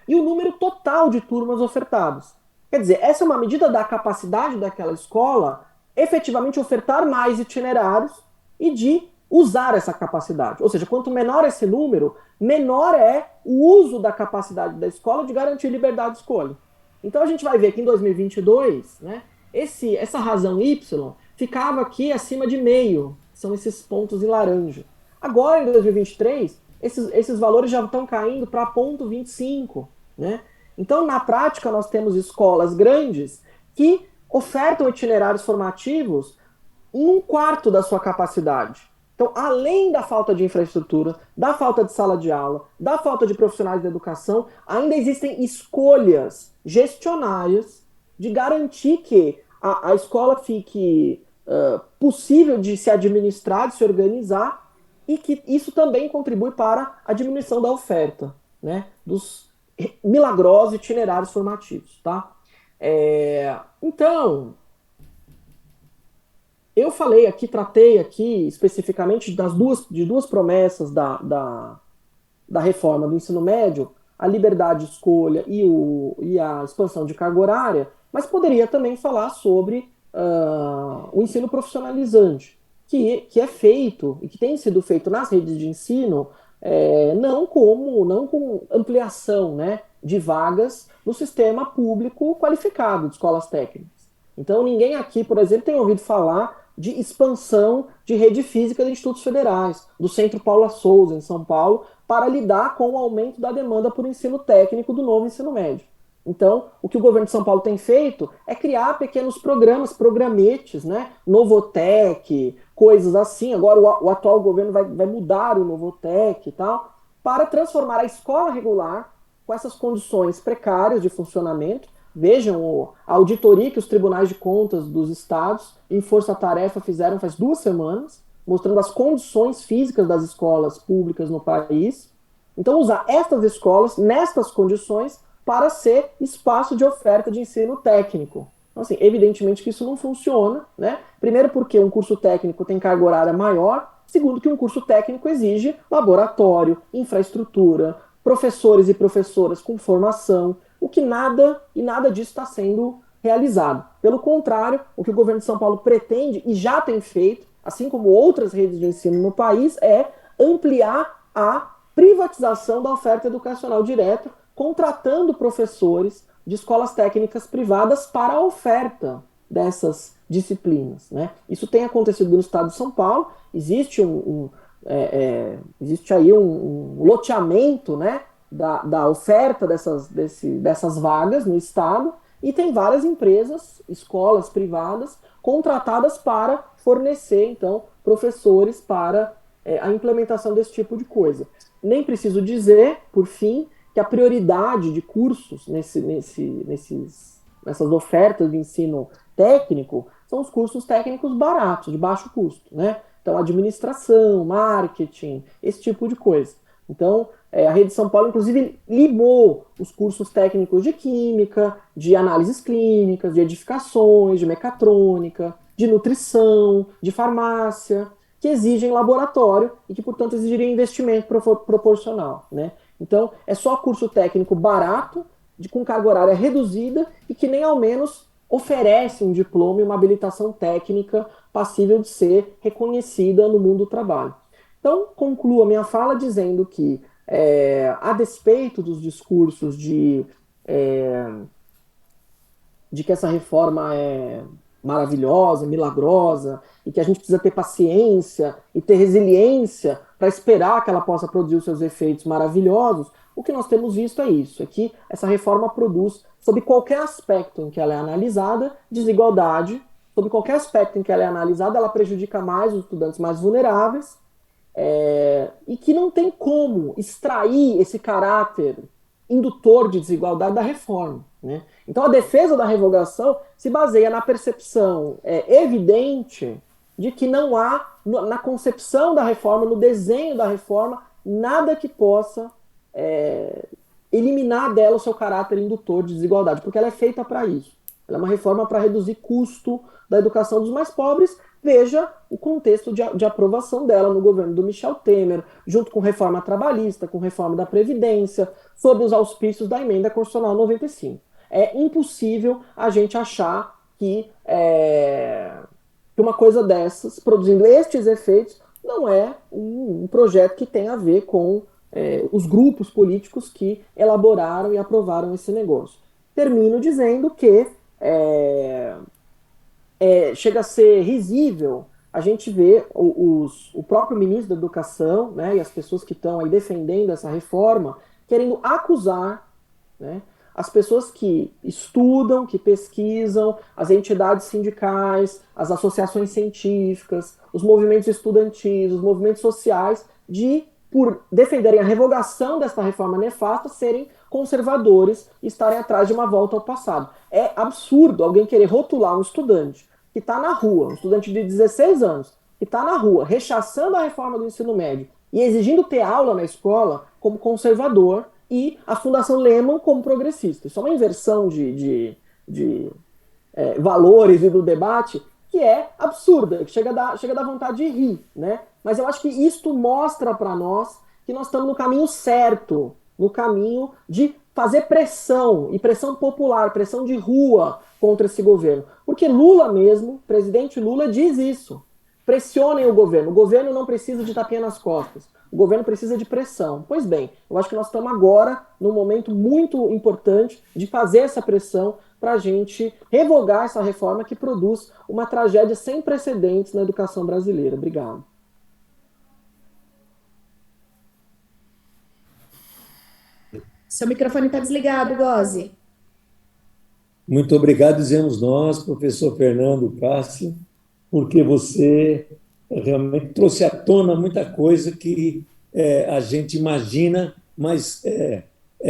Speaker 2: e o número total de turmas ofertadas. Quer dizer, essa é uma medida da capacidade daquela escola efetivamente ofertar mais itinerários e de usar essa capacidade. Ou seja, quanto menor esse número, menor é o uso da capacidade da escola de garantir liberdade de escolha. Então a gente vai ver que em 2022, né, essa razão Y ficava aqui acima de meio, são esses pontos em laranja. Agora, em 2023, esses valores já estão caindo para 0,25, né? Então, na prática, nós temos escolas grandes que ofertam itinerários formativos em 1/4 da sua capacidade. Então, Então, além da falta de infraestrutura, da falta de sala de aula, da falta de profissionais da educação, ainda existem escolhas gestionárias de garantir que a escola fique possível de se administrar, de se organizar, e que isso também contribui para a diminuição da oferta, né, dos milagrosos itinerários formativos, tá? Então, eu falei aqui, tratei aqui especificamente de duas promessas da reforma do ensino médio, a liberdade de escolha e a expansão de carga horária, mas poderia também falar sobre o ensino profissionalizante, que é feito e que tem sido feito nas redes de ensino, não com ampliação, né, de vagas no sistema público qualificado de escolas técnicas. Então, ninguém aqui, por exemplo, tem ouvido falar de expansão de rede física de institutos federais, do Centro Paula Souza, em São Paulo, para lidar com o aumento da demanda por ensino técnico do novo ensino médio. Então, o que o governo de São Paulo tem feito é criar pequenos programas, programetes, né? Novotec, coisas assim. Agora o atual governo vai mudar o Novotec e tal, para transformar a escola regular com essas condições precárias de funcionamento. Vejam a auditoria que os tribunais de contas dos estados, em força-tarefa, fizeram faz 2 semanas, mostrando as condições físicas das escolas públicas no país. Então, usar estas escolas, nestas condições, para ser espaço de oferta de ensino técnico. Então, assim, evidentemente que isso não funciona, né? Primeiro porque um curso técnico tem carga horária maior, segundo que um curso técnico exige laboratório, infraestrutura, professores e professoras com formação, o que nada disso está sendo realizado. Pelo contrário, o que o governo de São Paulo pretende e já tem feito, assim como outras redes de ensino no país, é ampliar a privatização da oferta educacional direta, contratando professores de escolas técnicas privadas para a oferta dessas disciplinas, né? Isso tem acontecido no estado de São Paulo, existe existe aí um loteamento, né, da oferta dessas vagas no estado, e tem várias empresas, escolas privadas, contratadas para fornecer, então, professores para a implementação desse tipo de coisa. Nem preciso dizer, por fim, que a prioridade de cursos nessas ofertas de ensino técnico são os cursos técnicos baratos, de baixo custo, né? Então, administração, marketing, esse tipo de coisa. Então, a Rede São Paulo, inclusive, limou os cursos técnicos de química, de análises clínicas, de edificações, de mecatrônica, de nutrição, de farmácia, que exigem laboratório e que, portanto, exigiriam investimento proporcional, né? Então, é só curso técnico barato, com carga horária reduzida e que nem ao menos oferece um diploma e uma habilitação técnica passível de ser reconhecida no mundo do trabalho. Então, concluo a minha fala dizendo que, a despeito dos discursos de que essa reforma é maravilhosa, milagrosa, e que a gente precisa ter paciência e ter resiliência para esperar que ela possa produzir os seus efeitos maravilhosos, o que nós temos visto é isso, é que essa reforma produz, sob qualquer aspecto em que ela é analisada, desigualdade, sob qualquer aspecto em que ela é analisada, ela prejudica mais os estudantes mais vulneráveis, e que não tem como extrair esse caráter indutor de desigualdade da reforma, né? Então a defesa da revogação se baseia na percepção evidente de que não há, na concepção da reforma, no desenho da reforma, nada que possa eliminar dela o seu caráter indutor de desigualdade, porque ela é feita para isso. Ela é uma reforma para reduzir custo da educação dos mais pobres. Veja o contexto de aprovação dela no governo do Michel Temer, junto com reforma trabalhista, com reforma da Previdência, sob os auspícios da emenda constitucional 95. É impossível a gente achar que uma coisa dessas, produzindo estes efeitos, não é um projeto que tem a ver com os grupos políticos que elaboraram e aprovaram esse negócio. Termino dizendo que chega a ser risível a gente ver o próprio ministro da Educação, né, e as pessoas que estão aí defendendo essa reforma querendo acusar, né, as pessoas que estudam, que pesquisam, as entidades sindicais, as associações científicas, os movimentos estudantis, os movimentos sociais, de, por defenderem a revogação desta reforma nefasta, serem conservadores e estarem atrás de uma volta ao passado. É absurdo alguém querer rotular um estudante que está na rua, um estudante de 16 anos, que está na rua, rechaçando a reforma do ensino médio e exigindo ter aula na escola como conservador, e a Fundação Lehman como progressista. Isso é uma inversão de valores e do debate que é absurda, que chega a dar vontade de rir, né? Mas eu acho que isto mostra para nós que nós estamos no caminho certo, no caminho de fazer pressão, e pressão popular, pressão de rua contra esse governo. Porque Lula mesmo, presidente Lula, diz isso. Pressionem o governo não precisa de tapinha nas costas, o governo precisa de pressão. Pois bem, eu acho que nós estamos agora num momento muito importante de fazer essa pressão para a gente revogar essa reforma que produz uma tragédia sem precedentes na educação brasileira. Obrigado.
Speaker 3: Seu microfone está desligado, Gozzi.
Speaker 1: Muito obrigado, dizemos nós, professor Fernando Cássio, porque você realmente trouxe à tona muita coisa que a gente imagina, mas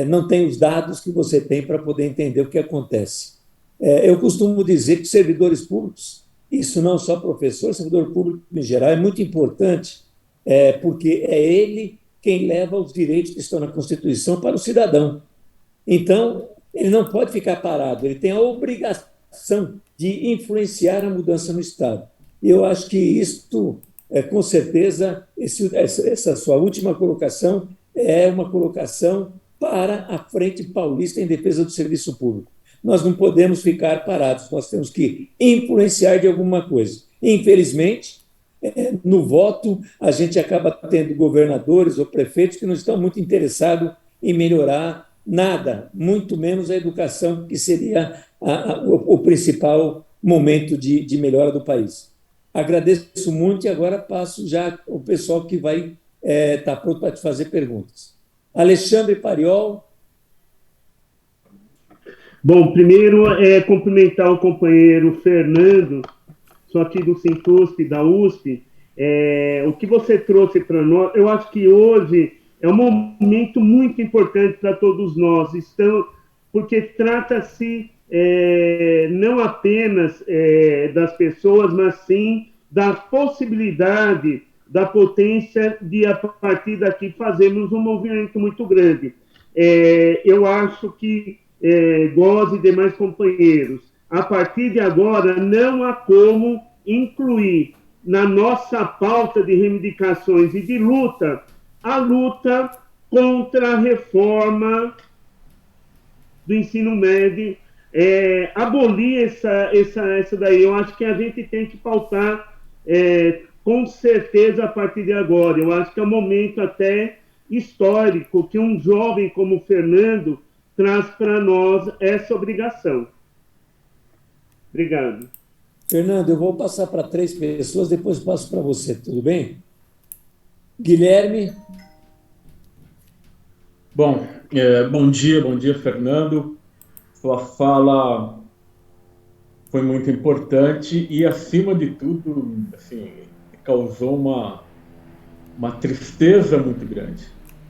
Speaker 1: não tem os dados que você tem para poder entender o que acontece. Eu costumo dizer que os servidores públicos, isso não só professor, servidor público em geral, é muito importante, porque é ele quem leva os direitos que estão na Constituição para o cidadão. Então, ele não pode ficar parado, ele tem a obrigação de influenciar a mudança no Estado. E eu acho que isto, com certeza, essa sua última colocação é uma colocação para a Frente Paulista em defesa do serviço público. Nós não podemos ficar parados, nós temos que influenciar de alguma coisa. Infelizmente, no voto, a gente acaba tendo governadores ou prefeitos que não estão muito interessados em melhorar nada, muito menos a educação, que seria o principal momento de melhora do país. Agradeço muito e agora passo já ao pessoal que vai estar pronto para te fazer perguntas. Alexandre Pariol.
Speaker 4: Bom, primeiro cumprimentar o companheiro Fernando, sou aqui do Sintusp, da USP. O que você trouxe para nós, eu acho que hoje é um momento muito importante para todos nós, porque trata-se não apenas das pessoas, mas sim da possibilidade, da potência de, a partir daqui, fazermos um movimento muito grande. Eu acho que, Gozzi e demais companheiros, a partir de agora, não há como incluir na nossa pauta de reivindicações e de luta, a luta contra a reforma do ensino médio, abolir essa daí. Eu acho que a gente tem que pautar com certeza a partir de agora. Eu acho que é um momento até histórico que um jovem como o Fernando traz para nós essa obrigação. Obrigado.
Speaker 1: Fernando, eu vou passar para 3 pessoas, depois passo para você, tudo bem? Guilherme.
Speaker 5: Bom, bom dia, Fernando. Sua fala foi muito importante e, acima de tudo, assim, causou uma tristeza muito grande,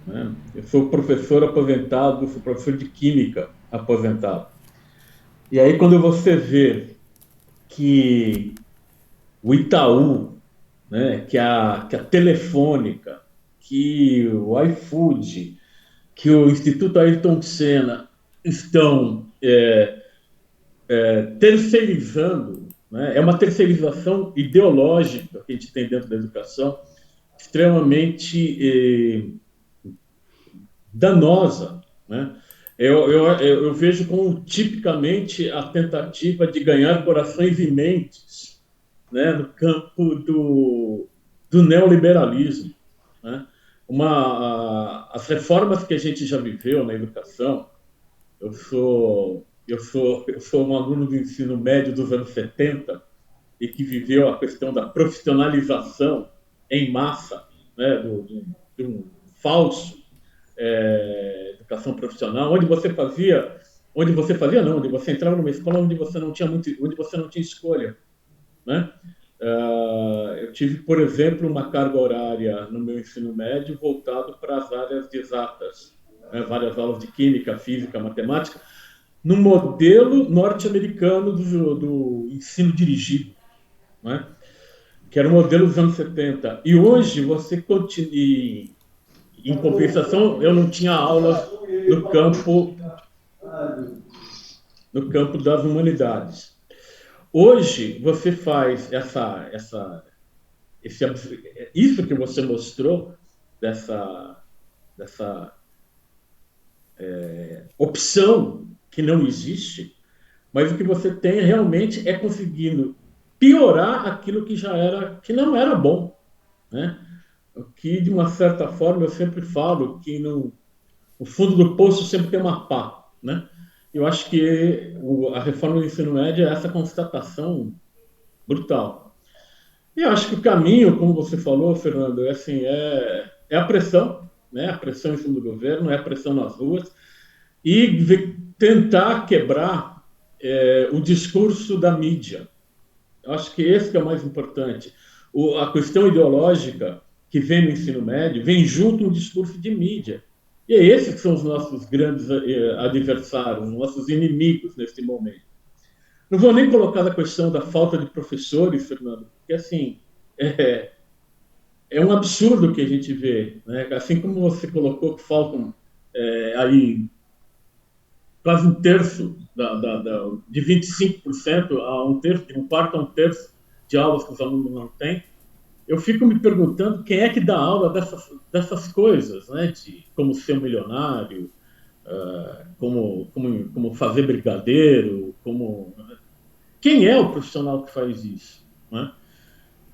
Speaker 5: né? Eu sou professor aposentado, sou professor de Química aposentado. E aí, quando você vê que o Itaú, né, que a Telefônica, que o iFood, que o Instituto Ayrton Senna estão terceirizando, né? É uma terceirização ideológica que a gente tem dentro da educação, extremamente danosa, né? Eu vejo como tipicamente a tentativa de ganhar corações e mentes, né, no campo do neoliberalismo, né? As reformas que a gente já viveu na educação, eu sou um aluno do ensino médio dos anos 70 e que viveu a questão da profissionalização em massa, né, de um falso educação profissional, onde você fazia onde você fazia, não, onde você entrava numa escola onde você não tinha onde você não tinha escolha, né? Eu tive, por exemplo, uma carga horária no meu ensino médio voltado para as áreas de exatas, né? Várias aulas de química, física, matemática, no modelo norte-americano do ensino dirigido, né? Que era o modelo dos anos 70. E hoje você continua. Em compensação, eu não tinha aulas no campo, no campo das humanidades. Hoje você faz isso que você mostrou dessa opção que não existe, mas o que você tem realmente é conseguindo piorar aquilo que não era bom, né? O que, de uma certa forma, eu sempre falo que o fundo do poço sempre tem uma pá, né? Eu acho que a reforma do ensino médio é essa constatação brutal. E eu acho que o caminho, como você falou, Fernando, é a pressão, né? A pressão em cima do governo, é a pressão nas ruas, e tentar quebrar o discurso da mídia. Eu acho que esse que é o mais importante. A questão ideológica que vem no ensino médio vem junto um discurso de mídia. E é esses que são os nossos grandes adversários, os nossos inimigos nesse momento. Não vou nem colocar a questão da falta de professores, Fernando, porque assim, é um absurdo o que a gente vê, né? Assim como você colocou que faltam aí quase um terço de 25% a um terço, de um quarto a um terço de aulas que os alunos não têm. Eu fico me perguntando quem é que dá aula dessas coisas, né? De como ser um milionário, como fazer brigadeiro, quem é o profissional que faz isso, né?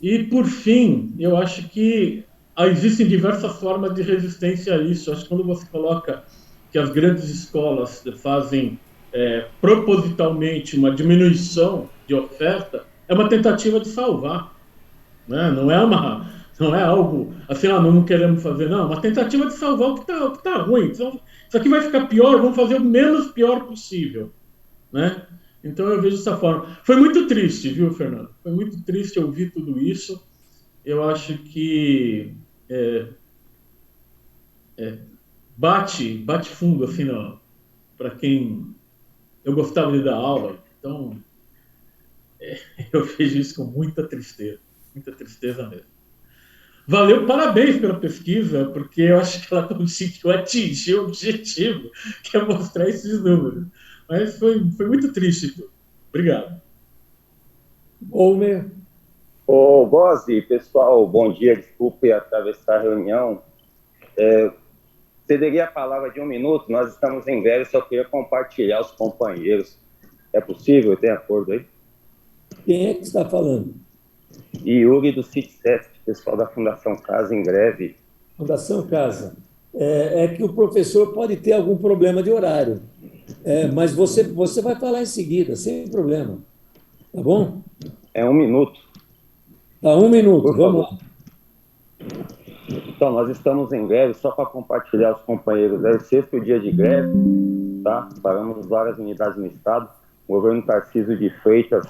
Speaker 5: E, por fim, eu acho que existem diversas formas de resistência a isso. Acho que quando você coloca que as grandes escolas fazem propositalmente uma diminuição de oferta, é uma tentativa de salvar, né? Não é algo assim, não queremos fazer, não. É uma tentativa de salvar o que tá ruim. Então, isso aqui vai ficar pior, vamos fazer o menos pior possível, né? Então eu vejo dessa forma. Foi muito triste, viu, Fernando? Foi muito triste ouvir tudo isso. Eu acho que bate fundo assim, para quem eu gostava de dar aula. Então eu vejo isso com muita tristeza mesmo. Valeu, parabéns pela pesquisa, porque eu acho que ela conseguiu atingir o objetivo, que é mostrar esses números. Mas foi muito triste tudo. Obrigado.
Speaker 1: Olmer.
Speaker 6: Ô, Gozzi, pessoal, bom dia, desculpe atravessar a reunião. Cederia a palavra de 1 minuto, nós estamos em greve, só queria compartilhar os companheiros. É possível? Tem acordo aí?
Speaker 1: Quem é que está falando?
Speaker 6: Yuri do CITSESC, pessoal da Fundação Casa em greve.
Speaker 1: Fundação Casa. É que o professor pode ter algum problema de horário, mas você vai falar em seguida, sem problema. Tá bom?
Speaker 6: É 1 minuto.
Speaker 1: Tá, 1 minuto, vamos lá.
Speaker 6: Então, nós estamos em greve, só para compartilhar os companheiros. É o 6º dia de greve, tá? Paramos várias unidades no estado. O governo Tarcísio de Freitas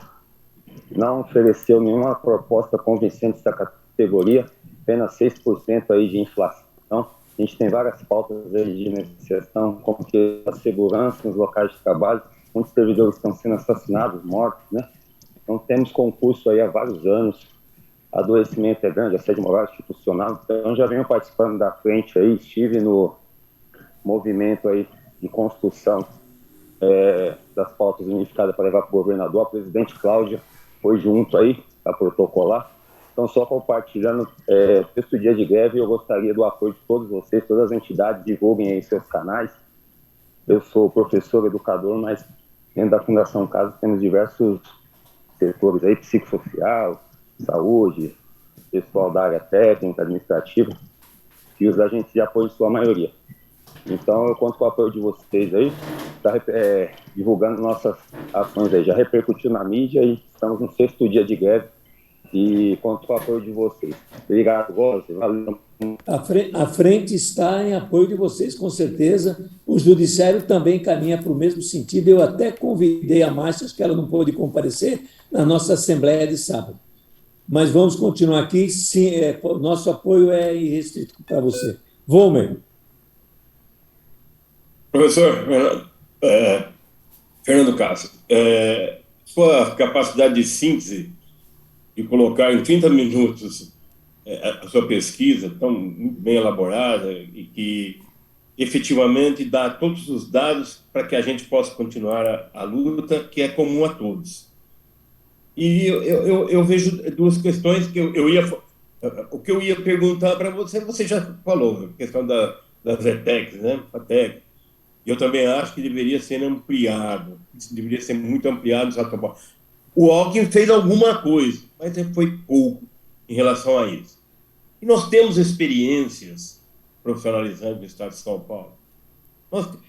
Speaker 6: não ofereceu nenhuma proposta convincente dessa categoria, apenas 6% aí de inflação. A gente tem várias pautas aí de negociação, como que a segurança nos locais de trabalho, muitos servidores estão sendo assassinados, mortos, né? Então temos concurso aí há vários anos, adoecimento é grande, assédio moral institucional, então já venho participando da frente aí, estive no movimento aí de construção das pautas unificadas para levar para o governador, a presidente Cláudia foi junto aí para protocolar. Então, só compartilhando, sexto dia de greve, eu gostaria do apoio de todos vocês, todas as entidades, divulguem aí seus canais. Eu sou professor, educador, mas dentro da Fundação Casa temos diversos setores aí, psicossocial, saúde, pessoal da área técnica, administrativa, e os agentes de apoio em sua maioria. Então, eu conto com o apoio de vocês aí, divulgando nossas ações aí. Já repercutiu na mídia e estamos no 6º dia de greve e conto com o apoio de vocês. Obrigado, Gozzi. Valeu.
Speaker 1: A frente está em apoio de vocês, com certeza. o judiciário também caminha para o mesmo sentido. Eu até convidei a Márcia, acho que ela não pôde comparecer, na nossa Assembleia de sábado. Mas vamos continuar aqui. Sim, nosso apoio é irrestrito para você. Volmer.
Speaker 7: Professor Fernando Castro, sua capacidade de síntese e colocar em 30 minutos a sua pesquisa tão muito bem elaborada e que efetivamente dá todos os dados para que a gente possa continuar a luta, que é comum a todos. E eu vejo duas questões que o que eu ia perguntar para você, você já falou, a questão das ETECs, né? ATEC. Eu também acho que deveria ser ampliado, deveria ser muito ampliado no Estado de São Paulo. O Alckmin fez alguma coisa, mas foi pouco em relação a isso. E nós temos experiências profissionalizantes no Estado de São Paulo.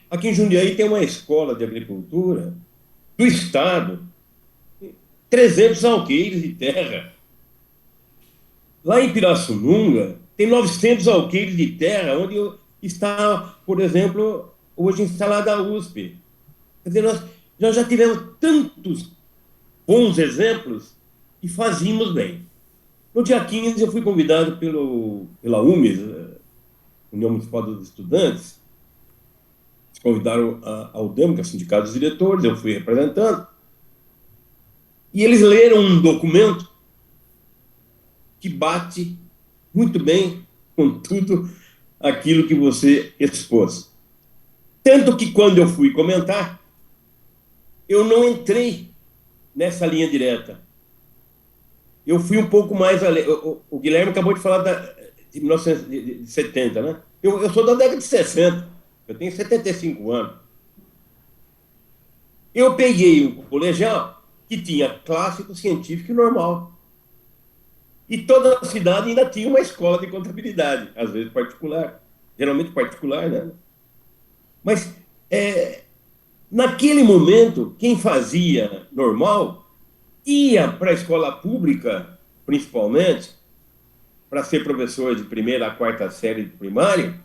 Speaker 7: Aqui em Jundiaí tem uma escola de agricultura do Estado, 300 alqueires de terra. Lá em Pirassununga, tem 900 alqueires de terra, onde está, por exemplo, hoje instalada a USP. Quer dizer, nós já tivemos tantos bons exemplos e fazíamos bem. No dia 15, eu fui convidado pela UMES, União Municipal dos Estudantes, convidaram ao DEMO, que é o Sindicato dos Diretores, eu fui representando, e eles leram um documento que bate muito bem com tudo aquilo que você expôs. Tanto que, quando eu fui comentar, eu não entrei nessa linha direta. Eu fui um pouco mais além. O Guilherme acabou de falar de 1970, né? Eu sou da década de 60, eu tenho 75 anos. Eu peguei um colegial que tinha clássico, científico e normal. E toda a cidade ainda tinha uma escola de contabilidade, às vezes particular, geralmente particular, né? Mas, naquele momento, quem fazia normal ia para a escola pública, principalmente, para ser professor de primeira a quarta série de primário,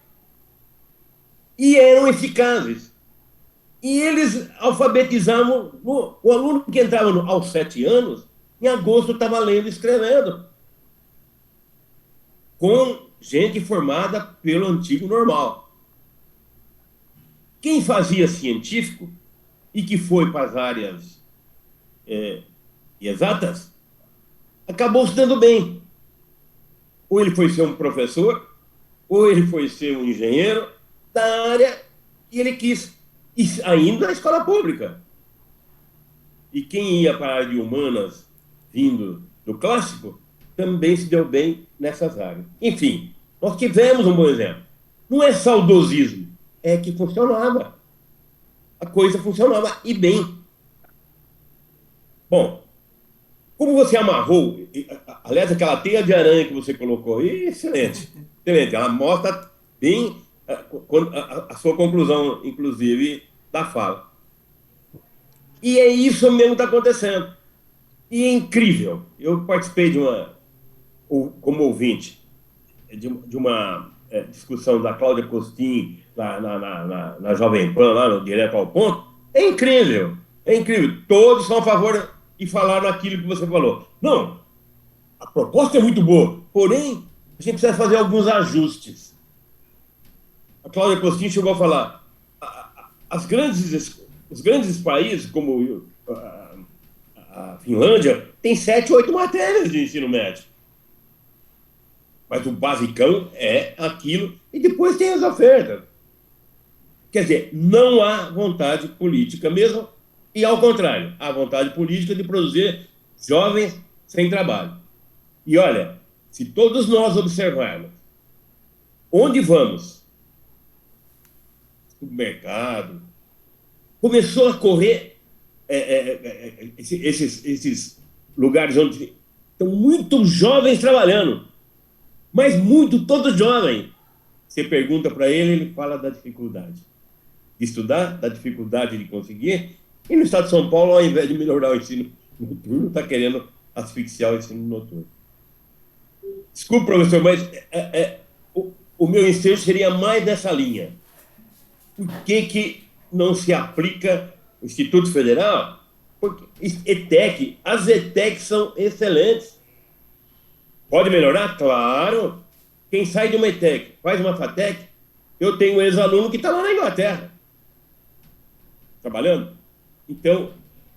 Speaker 7: e eram eficazes. E eles alfabetizavam o aluno que entrava aos 7 anos, em agosto estava lendo e escrevendo, com gente formada pelo antigo normal. Quem fazia científico e que foi para as áreas exatas, acabou se dando bem. Ou ele foi ser um professor, ou ele foi ser um engenheiro da área que ele quis, e ainda na escola pública. E quem ia para a área de humanas, vindo do clássico, também se deu bem nessas áreas. Enfim, nós tivemos um bom exemplo. Não é saudosismo, é que funcionava. A coisa funcionava, e bem. Bom, como você amarrou, aliás, aquela teia de aranha que você colocou aí, excelente. Excelente, ela mostra bem a sua conclusão, inclusive, da fala. E é isso mesmo que está acontecendo. E é incrível. Eu participei como ouvinte, de uma discussão da Cláudia Costin, na Jovem Pan, lá no Direto ao Ponto. É incrível. É incrível. Todos são a favor e falaram aquilo que você falou. Não, a proposta é muito boa, porém, a gente precisa fazer alguns ajustes. A Cláudia Costin chegou a falar, os grandes países, como a Finlândia, tem 7, 8 matérias de ensino médio. Mas o basicão é aquilo, e depois tem as ofertas. Quer dizer, não há vontade política mesmo, e ao contrário, há vontade política de produzir jovens sem trabalho. E olha, se todos nós observarmos onde vamos, no mercado, começou a correr esses lugares onde estão muitos jovens trabalhando, mas todo jovem. Você pergunta para ele fala da dificuldade de estudar, da dificuldade de conseguir, e no estado de São Paulo, ao invés de melhorar o ensino noturno, está querendo asfixiar o ensino noturno. Desculpe, professor, mas o meu ensejo seria mais nessa linha. por que não se aplica o Instituto Federal? Porque ETEC, as ETEC são excelentes. Pode melhorar? Claro. Quem sai de uma ETEC, faz uma FATEC, eu tenho um ex-aluno que está lá na Inglaterra, trabalhando. Então,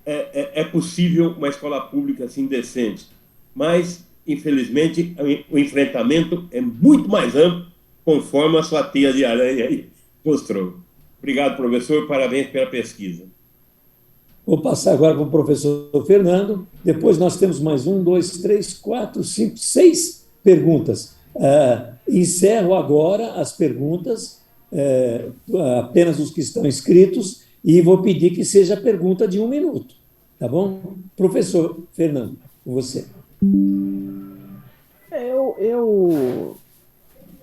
Speaker 7: é possível uma escola pública assim decente, mas, infelizmente, o enfrentamento é muito mais amplo, conforme a sua teia de aranha aí mostrou. Obrigado, professor, parabéns pela pesquisa.
Speaker 1: Vou passar agora para o professor Fernando, depois nós temos mais 1, 2, 3, 4, 5, 6 perguntas. Encerro agora as perguntas, apenas os que estão inscritos, e vou pedir que seja pergunta de 1 minuto, tá bom? Professor Fernando, com você.
Speaker 2: Eu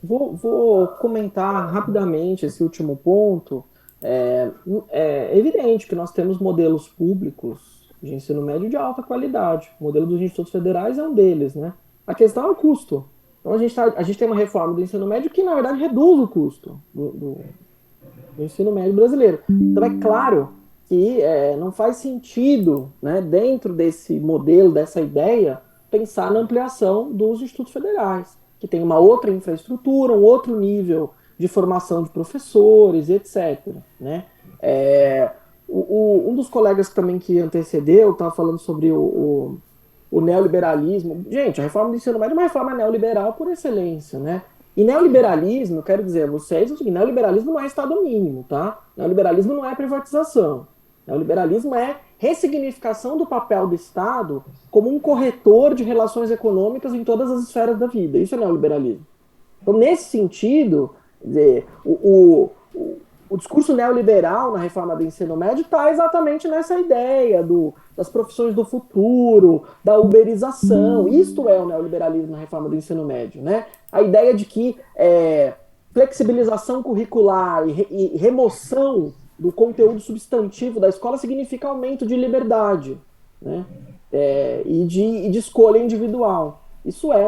Speaker 2: vou comentar rapidamente esse último ponto. É evidente que nós temos modelos públicos de ensino médio de alta qualidade. O modelo dos institutos federais é um deles, né? A questão é o custo. Então, a gente tem uma reforma do ensino médio que, na verdade, reduz o custo do ensino médio brasileiro. Então, é claro que não faz sentido, né, dentro desse modelo, dessa ideia, pensar na ampliação dos institutos federais, que tem uma outra infraestrutura, um outro nível de formação de professores, etc. Né? Um dos colegas também que antecedeu estava falando sobre o neoliberalismo. Gente, a reforma do ensino médio é uma reforma neoliberal por excelência, né? E neoliberalismo, quero dizer a vocês, o seguinte, neoliberalismo não é Estado mínimo, tá? Neoliberalismo não é privatização. Neoliberalismo é ressignificação do papel do Estado como um corretor de relações econômicas em todas as esferas da vida. Isso é neoliberalismo. Então, nesse sentido, o discurso neoliberal na reforma do ensino médio está exatamente nessa ideia das profissões do futuro, da uberização. Isto é o neoliberalismo na reforma do ensino médio, né? A ideia de que flexibilização curricular e remoção do conteúdo substantivo da escola significa aumento de liberdade, né? E de escolha individual. Isso é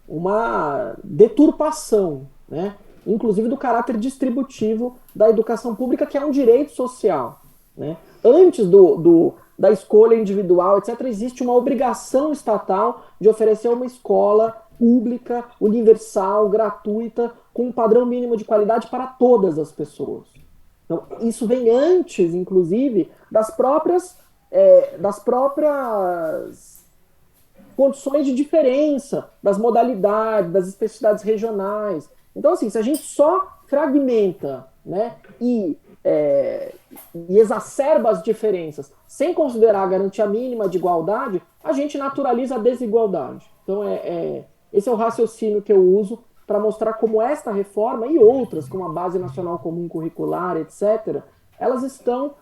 Speaker 2: uma deturpação, né? Inclusive do caráter distributivo da educação pública, que é um direito social, né? Antes da escolha individual, etc., existe uma obrigação estatal de oferecer uma escola pública, universal, gratuita, com um padrão mínimo de qualidade para todas as pessoas. Então, isso vem antes, inclusive, das próprias condições de diferença, das modalidades, das especificidades regionais. Então, assim, se a gente só fragmenta, né, e exacerba as diferenças sem considerar a garantia mínima de igualdade, a gente naturaliza a desigualdade. Então, esse é o raciocínio que eu uso para mostrar como esta reforma e outras, como a Base Nacional Comum Curricular, etc., elas estão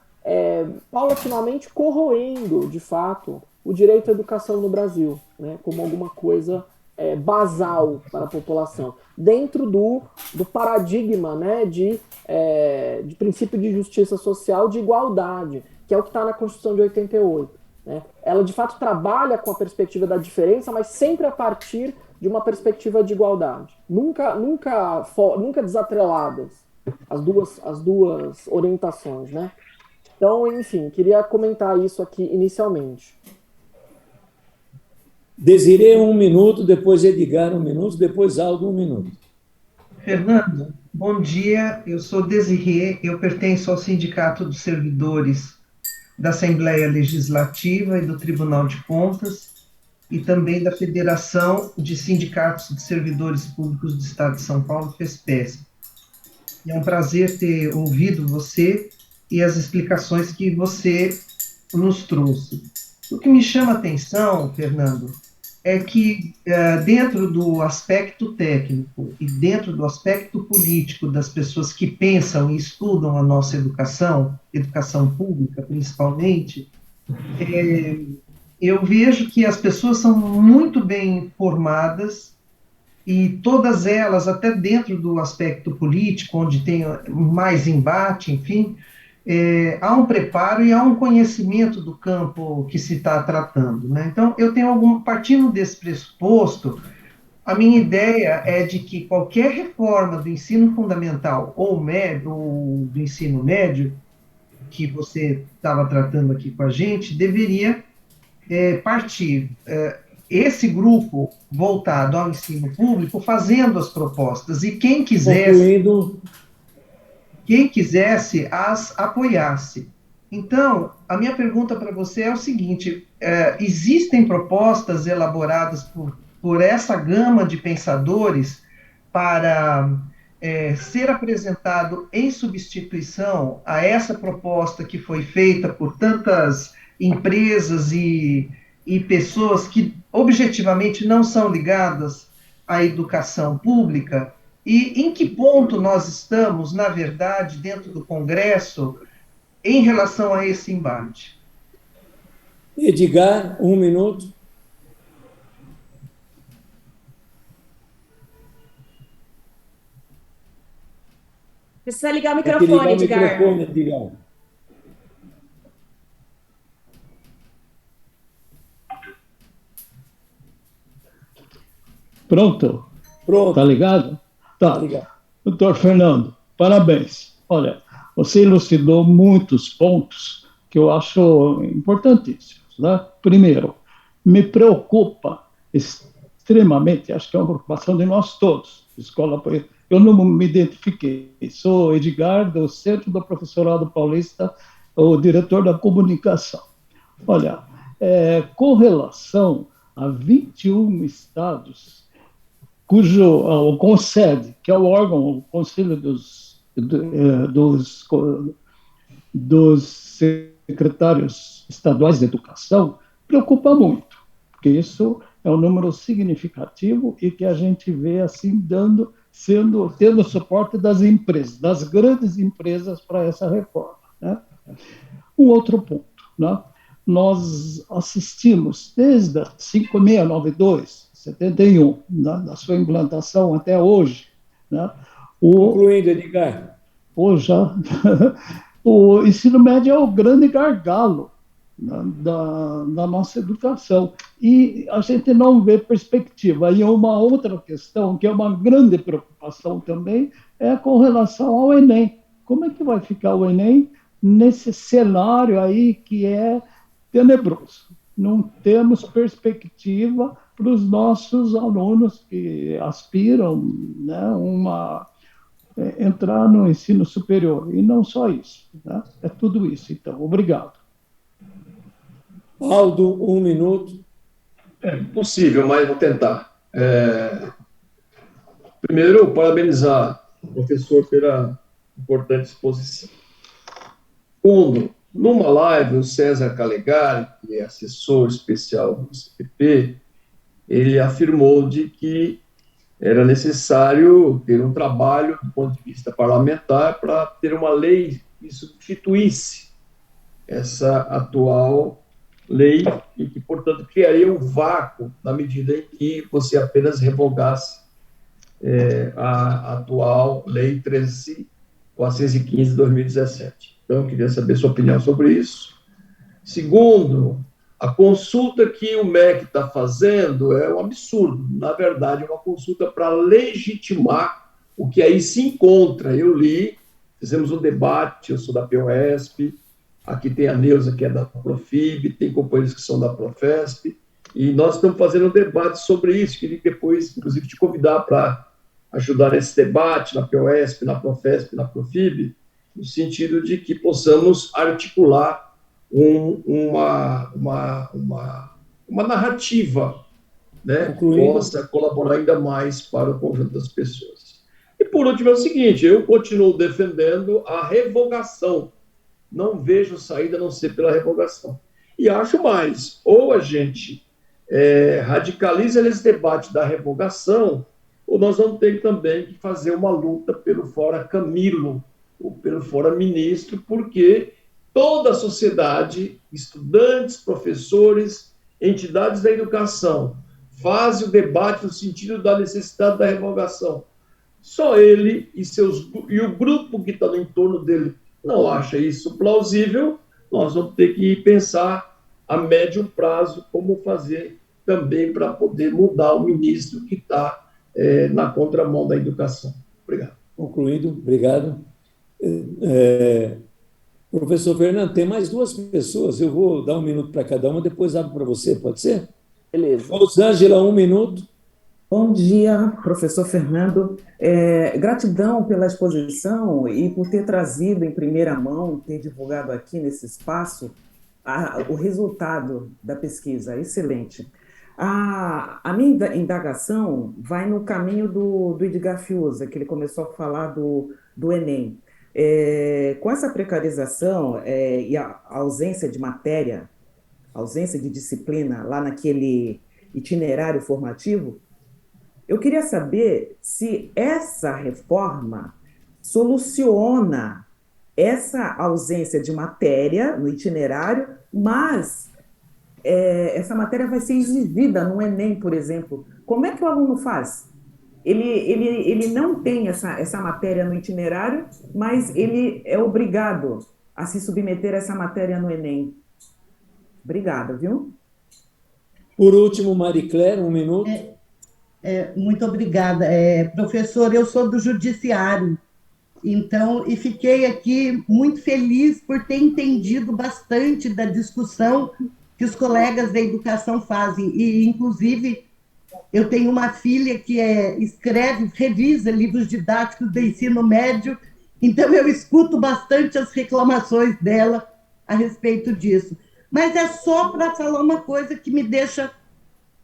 Speaker 2: paulatinamente corroendo, de fato, o direito à educação no Brasil, né, como alguma coisa basal para a população, dentro do paradigma, né, de princípio de justiça social, de igualdade, que é o que está na Constituição de 88. Né? Ela, de fato, trabalha com a perspectiva da diferença, mas sempre a partir de uma perspectiva de igualdade. Nunca desatreladas as duas orientações. Né? Então, enfim, queria comentar isso aqui inicialmente.
Speaker 1: Desirê 1 minuto, depois Edgar 1 minuto, depois Aldo 1 minuto.
Speaker 8: Fernando, bom dia, eu sou Desirê, eu pertenço ao Sindicato dos Servidores da Assembleia Legislativa e do Tribunal de Contas e também da Federação de Sindicatos de Servidores Públicos do Estado de São Paulo, FESPES. É um prazer ter ouvido você e as explicações que você nos trouxe. O que me chama a atenção, Fernando, é que dentro do aspecto técnico e dentro do aspecto político das pessoas que pensam e estudam a nossa educação pública principalmente, eu vejo que as pessoas são muito bem informadas e todas elas, até dentro do aspecto político, onde tem mais embate, enfim, há um preparo e há um conhecimento do campo que se está tratando. Né? Então, eu tenho partindo desse pressuposto, A minha ideia é de que qualquer reforma do ensino fundamental ou médio, ou do ensino médio, que você estava tratando aqui com a gente, deveria partir esse grupo voltado ao ensino público fazendo as propostas, e quem quisesse as apoiasse. Então, a minha pergunta para você é o seguinte: existem propostas elaboradas por essa gama de pensadores para ser apresentado em substituição a essa proposta que foi feita por tantas empresas e pessoas que objetivamente não são ligadas à educação pública? E em que ponto nós estamos, na verdade, dentro do Congresso, em relação a esse embate?
Speaker 1: Edgar, 1 minuto.
Speaker 3: Precisa ligar o
Speaker 1: Tem que ligar
Speaker 3: microfone,
Speaker 1: o
Speaker 3: Edgar.
Speaker 1: microfone, Edgar.
Speaker 9: Pronto?
Speaker 1: Pronto.
Speaker 9: Tá ligado? Tá.
Speaker 1: Ligado.
Speaker 9: Doutor Fernando, parabéns. Olha, você elucidou muitos pontos que eu acho importantíssimos, né? Primeiro, me preocupa extremamente, acho que é uma preocupação de nós todos, escola. Eu não me identifiquei, sou Edgar, do Centro do Professorado Paulista, o diretor da comunicação. Olha, com relação a 21 estados, cujo o CONSED, que é o órgão, o Conselho dos Secretários Estaduais de Educação, preocupa muito, porque isso é um número significativo e que a gente vê assim tendo suporte das empresas, das grandes empresas para essa reforma, né? Um outro ponto, né? Nós assistimos desde a 5692, 71, né, da sua implantação até hoje, né?
Speaker 1: Concluindo, Edgar.
Speaker 9: O ensino médio é o grande gargalo, né, da nossa educação. E a gente não vê perspectiva. E uma outra questão, que é uma grande preocupação também, é com relação ao Enem. Como é que vai ficar o Enem nesse cenário aí que é tenebroso? Não temos perspectiva para os nossos alunos que aspiram, né, entrar no ensino superior. E não só isso, né? É tudo isso. Então, obrigado.
Speaker 1: Aldo, 1 minuto.
Speaker 10: É possível, mas vou tentar. Primeiro, parabenizar o professor pela importante exposição. Segundo, numa live, o César Calegari, que é assessor especial do CPP, ele afirmou de que era necessário ter um trabalho do ponto de vista parlamentar para ter uma lei que substituísse essa atual lei e que, portanto, criaria um vácuo na medida em que você apenas revogasse a atual lei 13.415 de 2017. Então, eu queria saber sua opinião sobre isso. Segundo, a consulta que o MEC está fazendo é um absurdo. Na verdade, é uma consulta para legitimar o que aí se encontra. Eu li, fizemos um debate, eu sou da POSP, aqui tem a Neuza, que é da Profib, tem companheiros que são da Profesp, e nós estamos fazendo um debate sobre isso. Queria depois, inclusive, te convidar para ajudar nesse debate na POSP, na Profesp, na Profib, no sentido de que possamos articular uma narrativa, né, que possa colaborar ainda mais para o conjunto das pessoas. E, por último, é o seguinte: eu continuo defendendo a revogação. Não vejo saída a não ser pela revogação. E acho mais, ou a gente radicaliza esse debate da revogação, ou nós vamos ter também que fazer uma luta pelo fora Camilo, ou pelo fora ministro, porque toda a sociedade, estudantes, professores, entidades da educação, fazem o debate no sentido da necessidade da revogação. Só ele e o grupo que está no entorno dele não acha isso plausível. Nós vamos ter que pensar a médio prazo como fazer também para poder mudar o ministro que está na contramão da educação. Obrigado.
Speaker 1: Concluído, obrigado. Professor Fernando, tem mais duas pessoas, eu vou dar 1 minuto para cada uma, depois abro para você, pode ser?
Speaker 2: Beleza.
Speaker 1: Rosângela, 1 minuto.
Speaker 11: Bom dia, professor Fernando. Gratidão pela exposição e por ter trazido em primeira mão, ter divulgado aqui nesse espaço o resultado da pesquisa. Excelente. A minha indagação vai no caminho do Edgar Fiuza, que ele começou a falar do Enem. Com essa precarização e a ausência de matéria, ausência de disciplina lá naquele itinerário formativo, eu queria saber se essa reforma soluciona essa ausência de matéria no itinerário, mas essa matéria vai ser exigida no Enem, por exemplo. Como é que o aluno faz? Ele não tem essa matéria no itinerário, mas ele é obrigado a se submeter a essa matéria no Enem. Obrigada, viu?
Speaker 1: Por último, Marie Claire, 1 minuto.
Speaker 8: Muito obrigada. Professor, eu sou do Judiciário, então, e fiquei aqui muito feliz por ter entendido bastante da discussão que os colegas da educação fazem, e, inclusive, eu tenho uma filha que escreve, revisa livros didáticos do ensino médio, então eu escuto bastante as reclamações dela a respeito disso. Mas é só para falar uma coisa que me deixa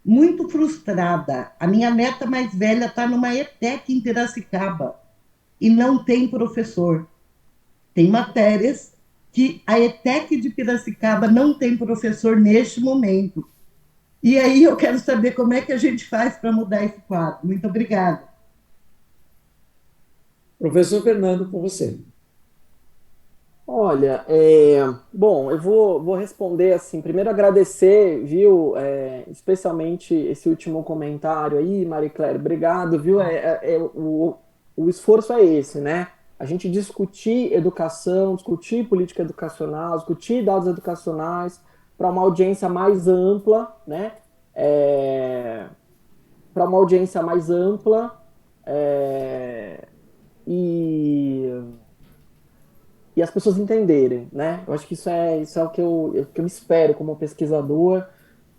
Speaker 8: muito frustrada. A minha neta mais velha está numa ETEC em Piracicaba e não tem professor. Tem matérias que a ETEC de Piracicaba não tem professor neste momento. E aí eu quero saber como é que a gente faz para mudar esse quadro. Muito obrigada.
Speaker 1: Professor Fernando, com você.
Speaker 2: Olha, bom, eu vou responder assim, primeiro agradecer, viu, especialmente esse último comentário aí, Marie Claire, obrigado, viu, o esforço é esse, né, a gente discutir educação, discutir política educacional, discutir dados educacionais para uma audiência mais ampla, né, para uma audiência mais ampla, e as pessoas entenderem, né? Eu acho que isso é o que eu espero como pesquisador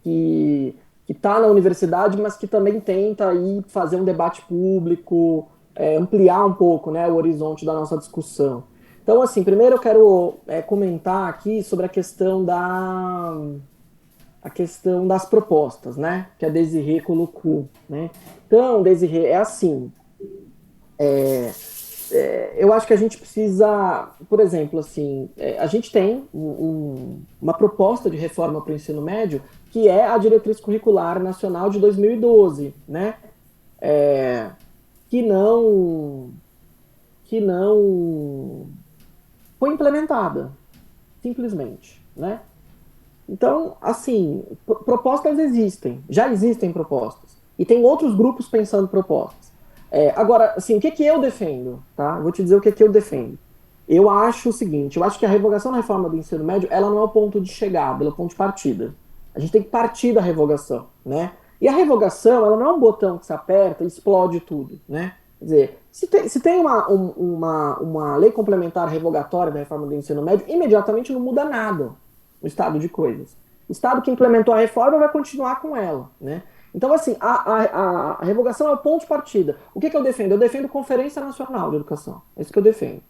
Speaker 2: que está na universidade, mas que também tenta aí fazer um debate público, ampliar um pouco, né, o horizonte da nossa discussão. Então, assim, primeiro eu quero comentar aqui sobre a questão das propostas, né, que a Desirê colocou, né? Então, Desirê, é assim, eu acho que a gente precisa, por exemplo, assim, a gente tem uma proposta de reforma para o ensino médio, que é a Diretriz Curricular Nacional de 2012, né? Que não foi implementada, simplesmente, né? Então, assim, propostas existem, já existem propostas, e tem outros grupos pensando propostas. Agora, assim, o que eu defendo, tá? Vou te dizer o que eu defendo. Eu acho o seguinte, eu acho que a revogação da reforma do ensino médio, ela não é o ponto de chegada, ela é o ponto de partida. A gente tem que partir da revogação, né? E a revogação, ela não é um botão que se aperta e explode tudo, né? Quer dizer, se tem uma lei complementar revogatória da reforma do ensino médio, imediatamente não muda nada no estado de coisas. O estado que implementou a reforma vai continuar com ela, né? Então, assim, a revogação é o ponto de partida. O que eu defendo? Eu defendo Conferência Nacional de Educação. É isso que eu defendo.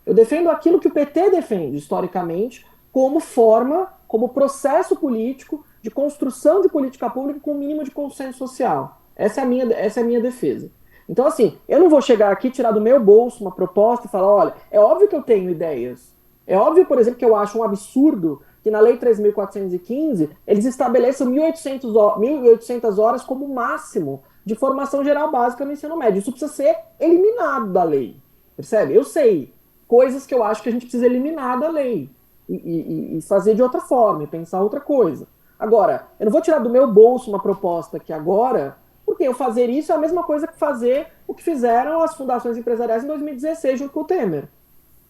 Speaker 2: Eu defendo aquilo que o PT defende, historicamente, como forma, como processo político de construção de política pública com o mínimo de consenso social. Essa é a minha defesa. Então, assim, eu não vou chegar aqui, tirar do meu bolso uma proposta e falar, olha, é óbvio que eu tenho ideias. É óbvio, por exemplo, que eu acho um absurdo que na Lei 3.415 eles estabeleçam 1.800 horas como máximo de formação geral básica no ensino médio. Isso precisa ser eliminado da lei, percebe? Eu sei coisas que eu acho que a gente precisa eliminar da lei e fazer de outra forma, e pensar outra coisa. Agora, eu não vou tirar do meu bolso uma proposta aqui agora, porque eu fazer isso é a mesma coisa que fazer o que fizeram as fundações empresariais em 2016 junto com o Temer.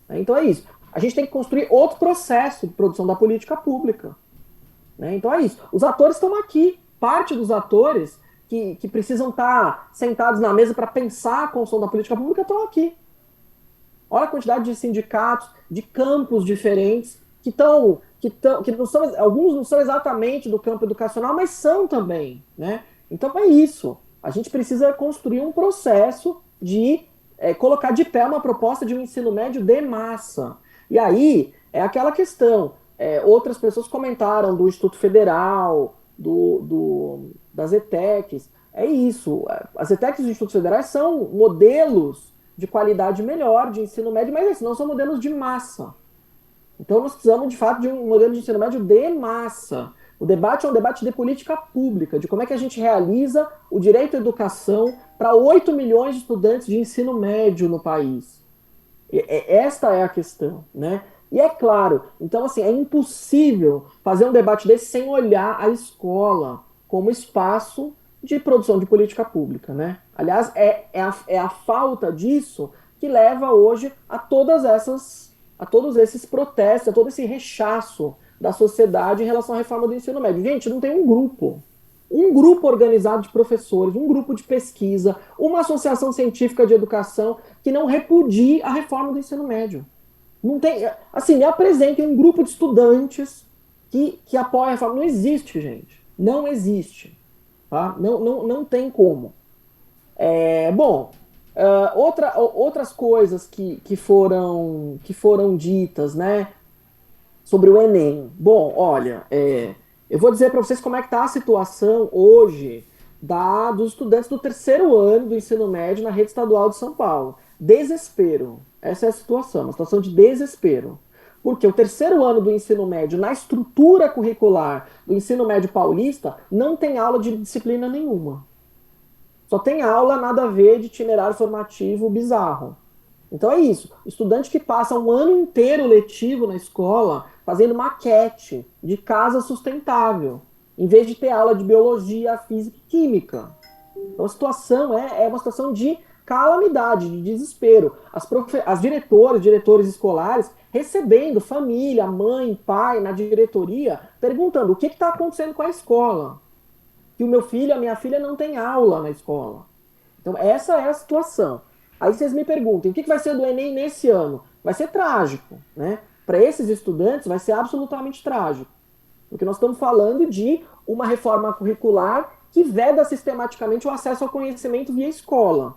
Speaker 2: Então é isso. A gente tem que construir outro processo de produção da política pública, né? Então é isso. Os atores estão aqui. parte dos atores que precisam estar sentados na mesa para pensar a construção da política pública estão aqui. Olha a quantidade de sindicatos, de campos diferentes, que não são, alguns não são exatamente do campo educacional, mas são também, né? Então é isso. A gente precisa construir um processo de colocar de pé uma proposta de um ensino médio de massa. E aí é aquela questão. Outras pessoas comentaram do Instituto Federal, das ETECs. É isso. As ETECs e os Institutos Federais são modelos de qualidade melhor de ensino médio, mas não são modelos de massa. Então nós precisamos, de fato, de um modelo de ensino médio de massa. O debate é um debate de política pública, de como é que a gente realiza o direito à educação para 8 milhões de estudantes de ensino médio no país. Esta é a questão, né? E é claro, então assim, é impossível fazer um debate desse sem olhar a escola como espaço de produção de política pública, né? Aliás, é a falta disso que leva hoje a todos esses protestos, a todo esse rechaço da sociedade em relação à reforma do ensino médio. Gente, não tem um grupo organizado de professores, um grupo de pesquisa, uma associação científica de educação que não repudie a reforma do ensino médio. Não tem, assim, me apresentem um grupo de estudantes que apoia a reforma. Não existe, gente. Não existe. Tá? Não tem como. Outras coisas que foram ditas, né, sobre o Enem. Bom, olha, eu vou dizer para vocês como é que está a situação hoje dos estudantes do terceiro ano do ensino médio na rede estadual de São Paulo. Desespero. Essa é a situação, uma situação de desespero. Porque o terceiro ano do ensino médio, na estrutura curricular do ensino médio paulista, não tem aula de disciplina nenhuma. Só tem aula nada a ver de itinerário formativo bizarro. Então é isso. Estudante que passa um ano inteiro letivo na escola fazendo maquete de casa sustentável, em vez de ter aula de biologia, física e química. Então a situação é uma situação de calamidade, de desespero. As diretores escolares recebendo família, mãe, pai na diretoria, perguntando o que está acontecendo com a escola. Que o meu filho, a minha filha não tem aula na escola. Então essa é a situação. Aí vocês me perguntem, o que vai ser do Enem nesse ano? Vai ser trágico, né? Para esses estudantes vai ser absolutamente trágico. Porque nós estamos falando de uma reforma curricular que veda sistematicamente o acesso ao conhecimento via escola.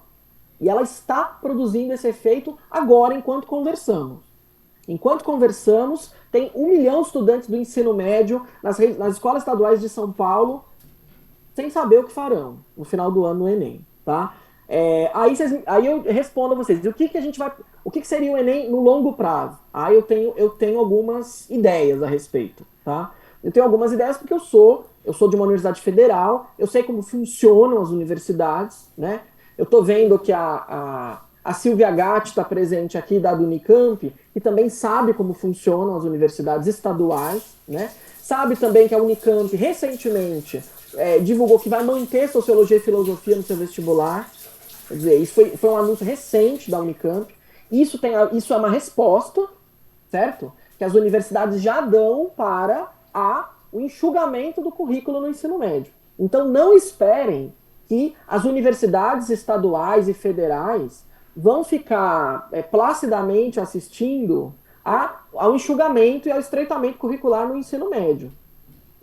Speaker 2: E ela está produzindo esse efeito agora, enquanto conversamos. Enquanto conversamos, tem 1 milhão de estudantes do ensino médio nas escolas estaduais de São Paulo, sem saber o que farão no final do ano no Enem, tá? Aí eu respondo a vocês, o que seria o Enem no longo prazo? Aí eu tenho algumas ideias a respeito, tá? Eu tenho algumas ideias porque eu sou de uma universidade federal, eu sei como funcionam as universidades, né? Eu estou vendo que a Silvia Gatti está presente aqui, da Unicamp, que também sabe como funcionam as universidades estaduais, né? Sabe também que a Unicamp, recentemente, divulgou que vai manter Sociologia e Filosofia no seu vestibular. Quer dizer, isso foi um anúncio recente da Unicamp. Isso é uma resposta, certo? Que as universidades já dão para o enxugamento do currículo no ensino médio. Então não esperem que as universidades estaduais e federais vão ficar placidamente assistindo ao enxugamento e ao estreitamento curricular no ensino médio.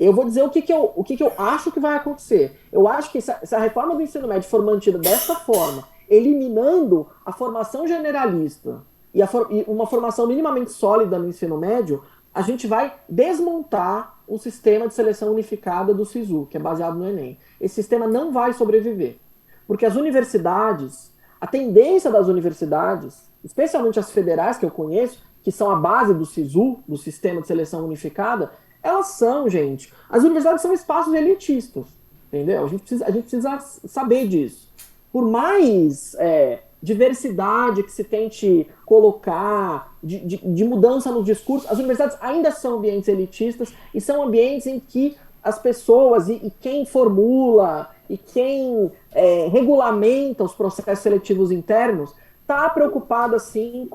Speaker 2: Eu vou dizer o que eu acho que vai acontecer. Eu acho que se a reforma do ensino médio for mantida dessa forma, eliminando a formação generalista e uma formação minimamente sólida no ensino médio, a gente vai desmontar o sistema de seleção unificada do SISU, que é baseado no Enem. Esse sistema não vai sobreviver. Porque as universidades, a tendência das universidades, especialmente as federais que eu conheço, que são a base do SISU, do Sistema de Seleção Unificada, elas são, gente, as universidades são espaços elitistas, entendeu? A gente precisa saber disso. Por mais diversidade que se tente colocar, de mudança no discurso, as universidades ainda são ambientes elitistas e são ambientes em que as pessoas e quem formula e quem regulamenta os processos seletivos internos está preocupado, assim,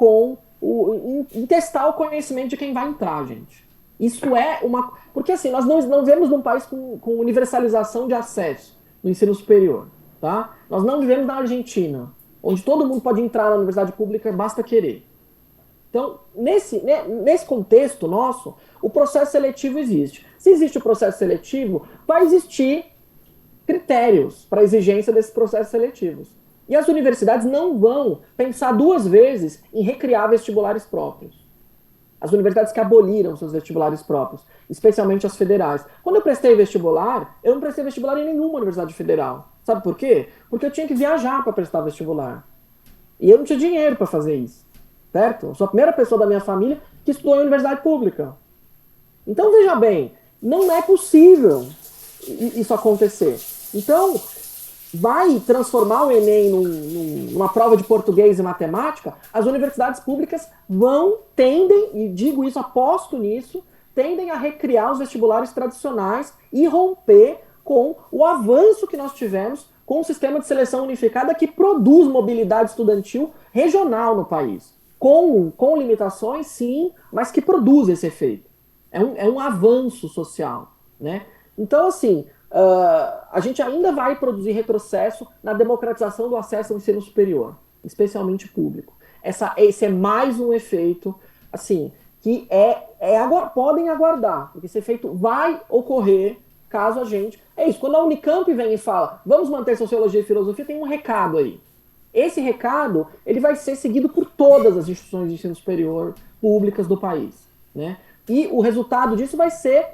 Speaker 2: em testar o conhecimento de quem vai entrar, gente. Isso é uma... Porque assim, nós não vivemos num país com universalização de acesso no ensino superior, tá? Nós não vivemos na Argentina, onde todo mundo pode entrar na universidade pública, basta querer. Então, nesse contexto nosso, o processo seletivo existe. Se existe o processo seletivo, vai existir critérios para a exigência desses processos seletivos. E as universidades não vão pensar duas vezes em recriar vestibulares próprios. As universidades que aboliram seus vestibulares próprios, especialmente as federais. Quando eu prestei vestibular, eu não prestei vestibular em nenhuma universidade federal. Sabe por quê? Porque eu tinha que viajar para prestar vestibular. E eu não tinha dinheiro para fazer isso. Certo? Eu sou a primeira pessoa da minha família que estudou em universidade pública. Então, veja bem, não é possível isso acontecer. Então, vai transformar o Enem numa prova de português e matemática, as universidades públicas tendem, e digo isso, aposto nisso, tendem a recriar os vestibulares tradicionais e romper com o avanço que nós tivemos com o sistema de seleção unificada que produz mobilidade estudantil regional no país. Com limitações, sim, mas que produz esse efeito. É um avanço social, né? Então, assim, a gente ainda vai produzir retrocesso na democratização do acesso ao ensino superior, especialmente público. Esse é mais um efeito, assim, que podem aguardar, porque esse efeito vai ocorrer caso a gente... É isso, quando a Unicamp vem e fala, vamos manter sociologia e filosofia, tem um recado aí. Esse recado, ele vai ser seguido por todas as instituições de ensino superior públicas do país, né? E o resultado disso vai ser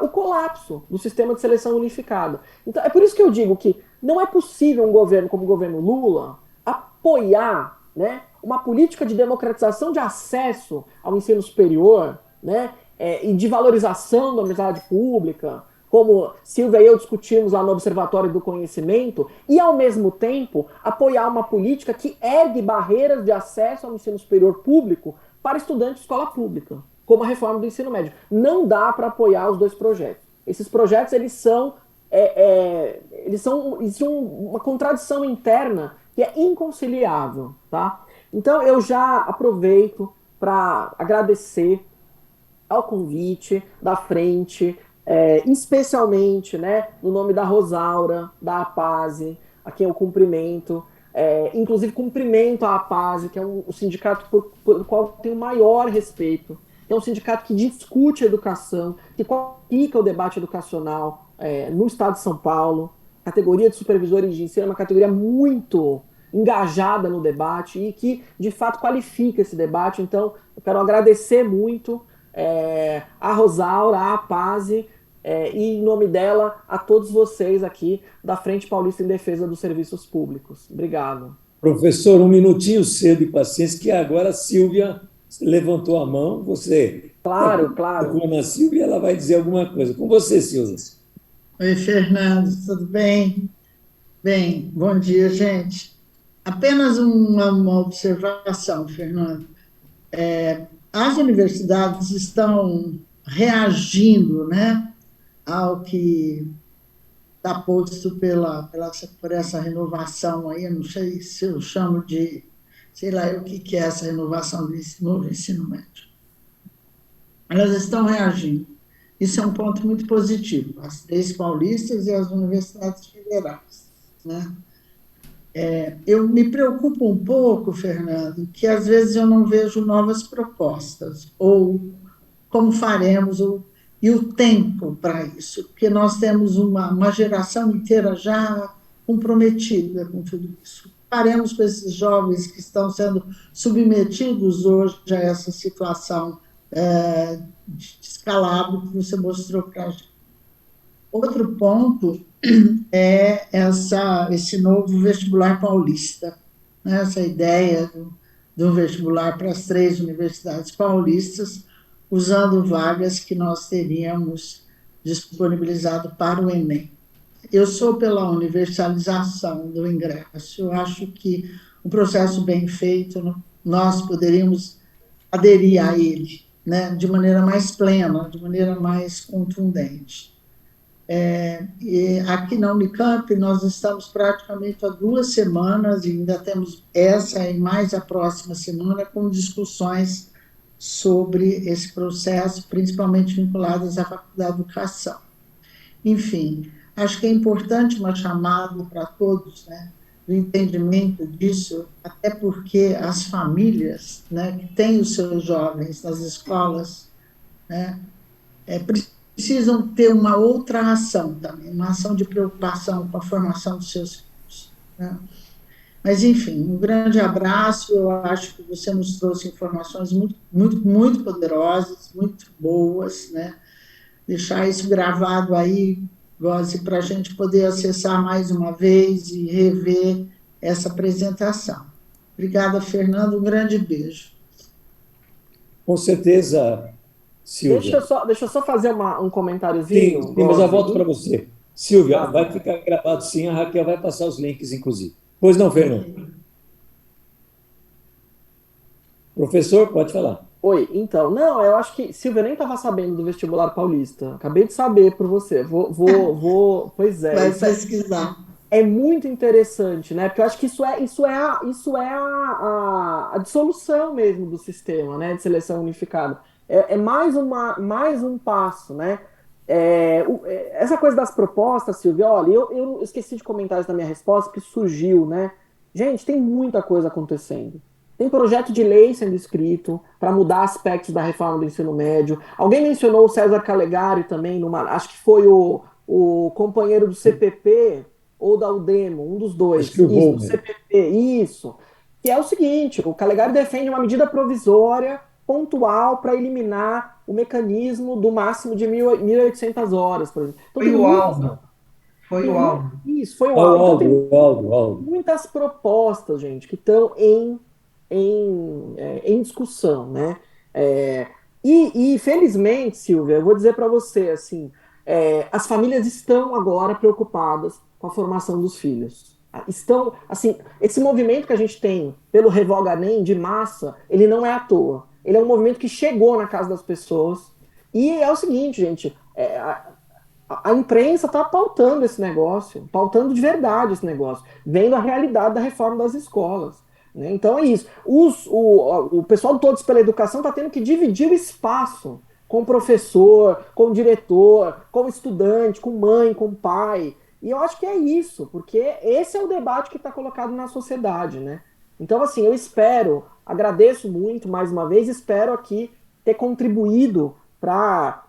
Speaker 2: o colapso do sistema de seleção unificado. Então, é por isso que eu digo que não é possível um governo como o governo Lula apoiar, né, uma política de democratização de acesso ao ensino superior, né, e de valorização da universidade pública, como Silvia e eu discutimos lá no Observatório do Conhecimento, e, ao mesmo tempo, apoiar uma política que ergue barreiras de acesso ao ensino superior público para estudantes de escola pública, como a reforma do ensino médio. Não dá para apoiar os dois projetos. Esses projetos, eles são uma contradição interna que é inconciliável, tá? Então, eu já aproveito para agradecer ao convite da frente, especialmente, né, no nome da Rosaura, da APASE, a quem eu cumprimento, inclusive cumprimento a APASE, que é um sindicato por qual eu tenho o maior respeito, é um sindicato que discute educação, que qualifica o debate educacional no estado de São Paulo. A categoria de supervisores de ensino é uma categoria muito engajada no debate e que, de fato, qualifica esse debate. Então, eu quero agradecer muito a Rosaura, a APASE, e, em nome dela, a todos vocês aqui da Frente Paulista em Defesa dos Serviços Públicos. Obrigado.
Speaker 1: Professor, um minutinho seu de paciência, que agora a Silvia levantou a mão. Você...
Speaker 2: Claro.
Speaker 1: Com a Silvia, ela vai dizer alguma coisa. Com você, Silvia.
Speaker 12: Oi, Fernando, tudo bem? Bem, bom dia, gente. Apenas uma observação, Fernando. As universidades estão reagindo, né, ao que está posto por essa renovação aí, eu não sei se eu chamo de, sei lá o que é essa renovação do ensino médio. Elas estão reagindo. Isso é um ponto muito positivo, as 3 paulistas e as universidades federais, né? Eu me preocupo um pouco, Fernando, que às vezes eu não vejo novas propostas, ou como faremos, e o tempo para isso, porque nós temos uma geração inteira já comprometida com tudo isso. Faremos com esses jovens que estão sendo submetidos hoje a essa situação de descalabro que você mostrou para a gente. Outro ponto é esse novo vestibular paulista, né? Essa ideia de um vestibular para as 3 universidades paulistas, usando vagas que nós teríamos disponibilizado para o Enem. Eu sou pela universalização do ingresso. Eu acho que um processo bem feito, nós poderíamos aderir a ele, né, de maneira mais plena, de maneira mais contundente. E aqui na Unicamp, nós estamos praticamente há 2 semanas, e ainda temos essa e mais a próxima semana, com discussões sobre esse processo, principalmente vinculadas à Faculdade de Educação. Enfim, acho que é importante uma chamada para todos, né, do entendimento disso, até porque as famílias, né, que têm os seus jovens nas escolas, né, precisam ter uma outra ação também, uma ação de preocupação com a formação dos seus filhos, né? Mas, enfim, um grande abraço. Eu acho que você nos trouxe informações muito, muito, muito poderosas, muito boas, né? Deixar isso gravado aí, Goze, para a gente poder acessar mais uma vez e rever essa apresentação. Obrigada, Fernando. Um grande beijo.
Speaker 1: Com certeza, Silvia.
Speaker 2: Deixa eu só fazer um comentáriozinho.
Speaker 1: Sim, mas eu volto para você. Silvia, vai ficar gravado sim, a Raquel vai passar os links, inclusive. Pois não, Fernando? Professor, pode falar.
Speaker 2: Oi, então, não, eu acho que Silvia nem estava sabendo do vestibular paulista. Acabei de saber por você. Pois é.
Speaker 12: Vai pesquisar.
Speaker 2: É muito interessante, né? Porque eu acho que isso é a dissolução mesmo do sistema, né? De seleção unificada. É mais um passo, né? Essa coisa das propostas, Silvia, olha, eu esqueci de comentar isso na minha resposta, que surgiu, né? Gente, tem muita coisa acontecendo. Tem projeto de lei sendo escrito para mudar aspectos da reforma do ensino médio. Alguém mencionou o César Calegari também, acho que foi o companheiro do CPP ou da UDEMO, um dos dois.
Speaker 1: Acho que
Speaker 2: do CPP, isso. Que é o seguinte, o Calegari defende uma medida provisória pontual para eliminar o mecanismo do máximo de 1.800 horas, por exemplo. Então,
Speaker 8: foi o Aldo. Foi o Aldo.
Speaker 2: Isso, foi o Aldo.
Speaker 1: Então, Aldo.
Speaker 2: Muitas propostas, gente, que estão em discussão, né? E felizmente, Silvia, eu vou dizer para você, assim, as famílias estão agora preocupadas com a formação dos filhos. Estão, assim, esse movimento que a gente tem pelo Revoga Nem de massa, ele não é à toa. Ele é um movimento que chegou na casa das pessoas. E é o seguinte, gente, a imprensa está pautando esse negócio, pautando de verdade esse negócio, vendo a realidade da reforma das escolas. Né? Então é isso. O pessoal do Todos pela Educação está tendo que dividir o espaço com o professor, com o diretor, com o estudante, com mãe, com o pai. E eu acho que é isso, porque esse é o debate que está colocado na sociedade, né? Então, assim, eu espero, agradeço muito mais uma vez, espero aqui ter contribuído para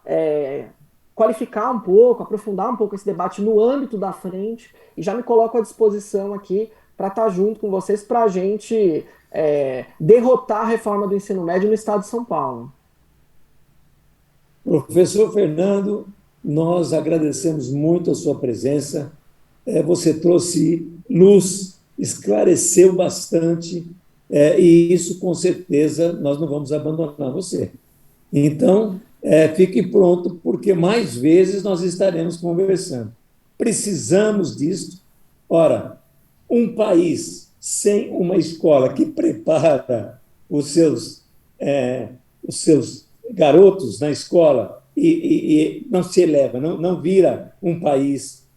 Speaker 2: qualificar um pouco, aprofundar um pouco esse debate no âmbito da frente, e já me coloco à disposição aqui para estar junto com vocês para a gente derrotar a reforma do ensino médio no estado de São Paulo.
Speaker 1: Professor Fernando, nós agradecemos muito a sua presença. Você trouxe luz, esclareceu bastante, e isso, com certeza, nós não vamos abandonar você. Então, fique pronto, porque mais vezes nós estaremos conversando. Precisamos disso. Ora, um país sem uma escola que prepara os seus garotos na escola e não se eleva, não vira um país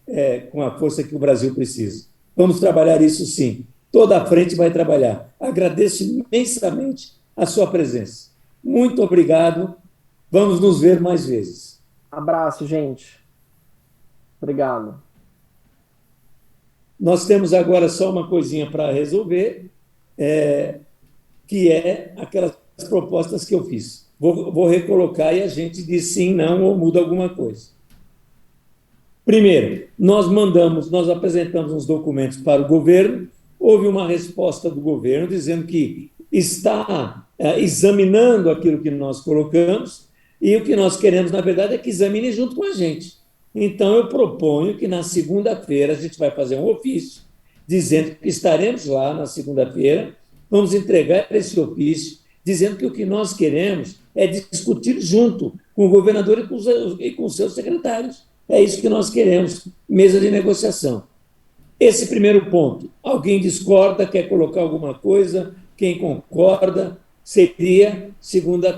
Speaker 1: com a força que o Brasil precisa. Vamos trabalhar isso sim. Toda a frente vai trabalhar. Agradeço imensamente a sua presença. Muito obrigado. Vamos nos ver mais vezes.
Speaker 2: Abraço, gente. Obrigado.
Speaker 1: Nós temos agora só uma coisinha para resolver, que é aquelas propostas que eu fiz. Vou recolocar e a gente diz sim, não, ou muda alguma coisa. Primeiro, nós apresentamos uns documentos para o governo, houve uma resposta do governo dizendo que está examinando aquilo que nós colocamos, e o que nós queremos, na verdade, é que examine junto com a gente. Então, eu proponho que na segunda-feira a gente vai fazer um ofício dizendo que estaremos lá na segunda-feira, vamos entregar esse ofício dizendo que o que nós queremos é discutir junto com o governador e com os seus secretários. É isso que nós queremos, mesa de negociação. Esse primeiro ponto. Alguém discorda, quer colocar alguma coisa? Quem concorda? Seria segunda-feira.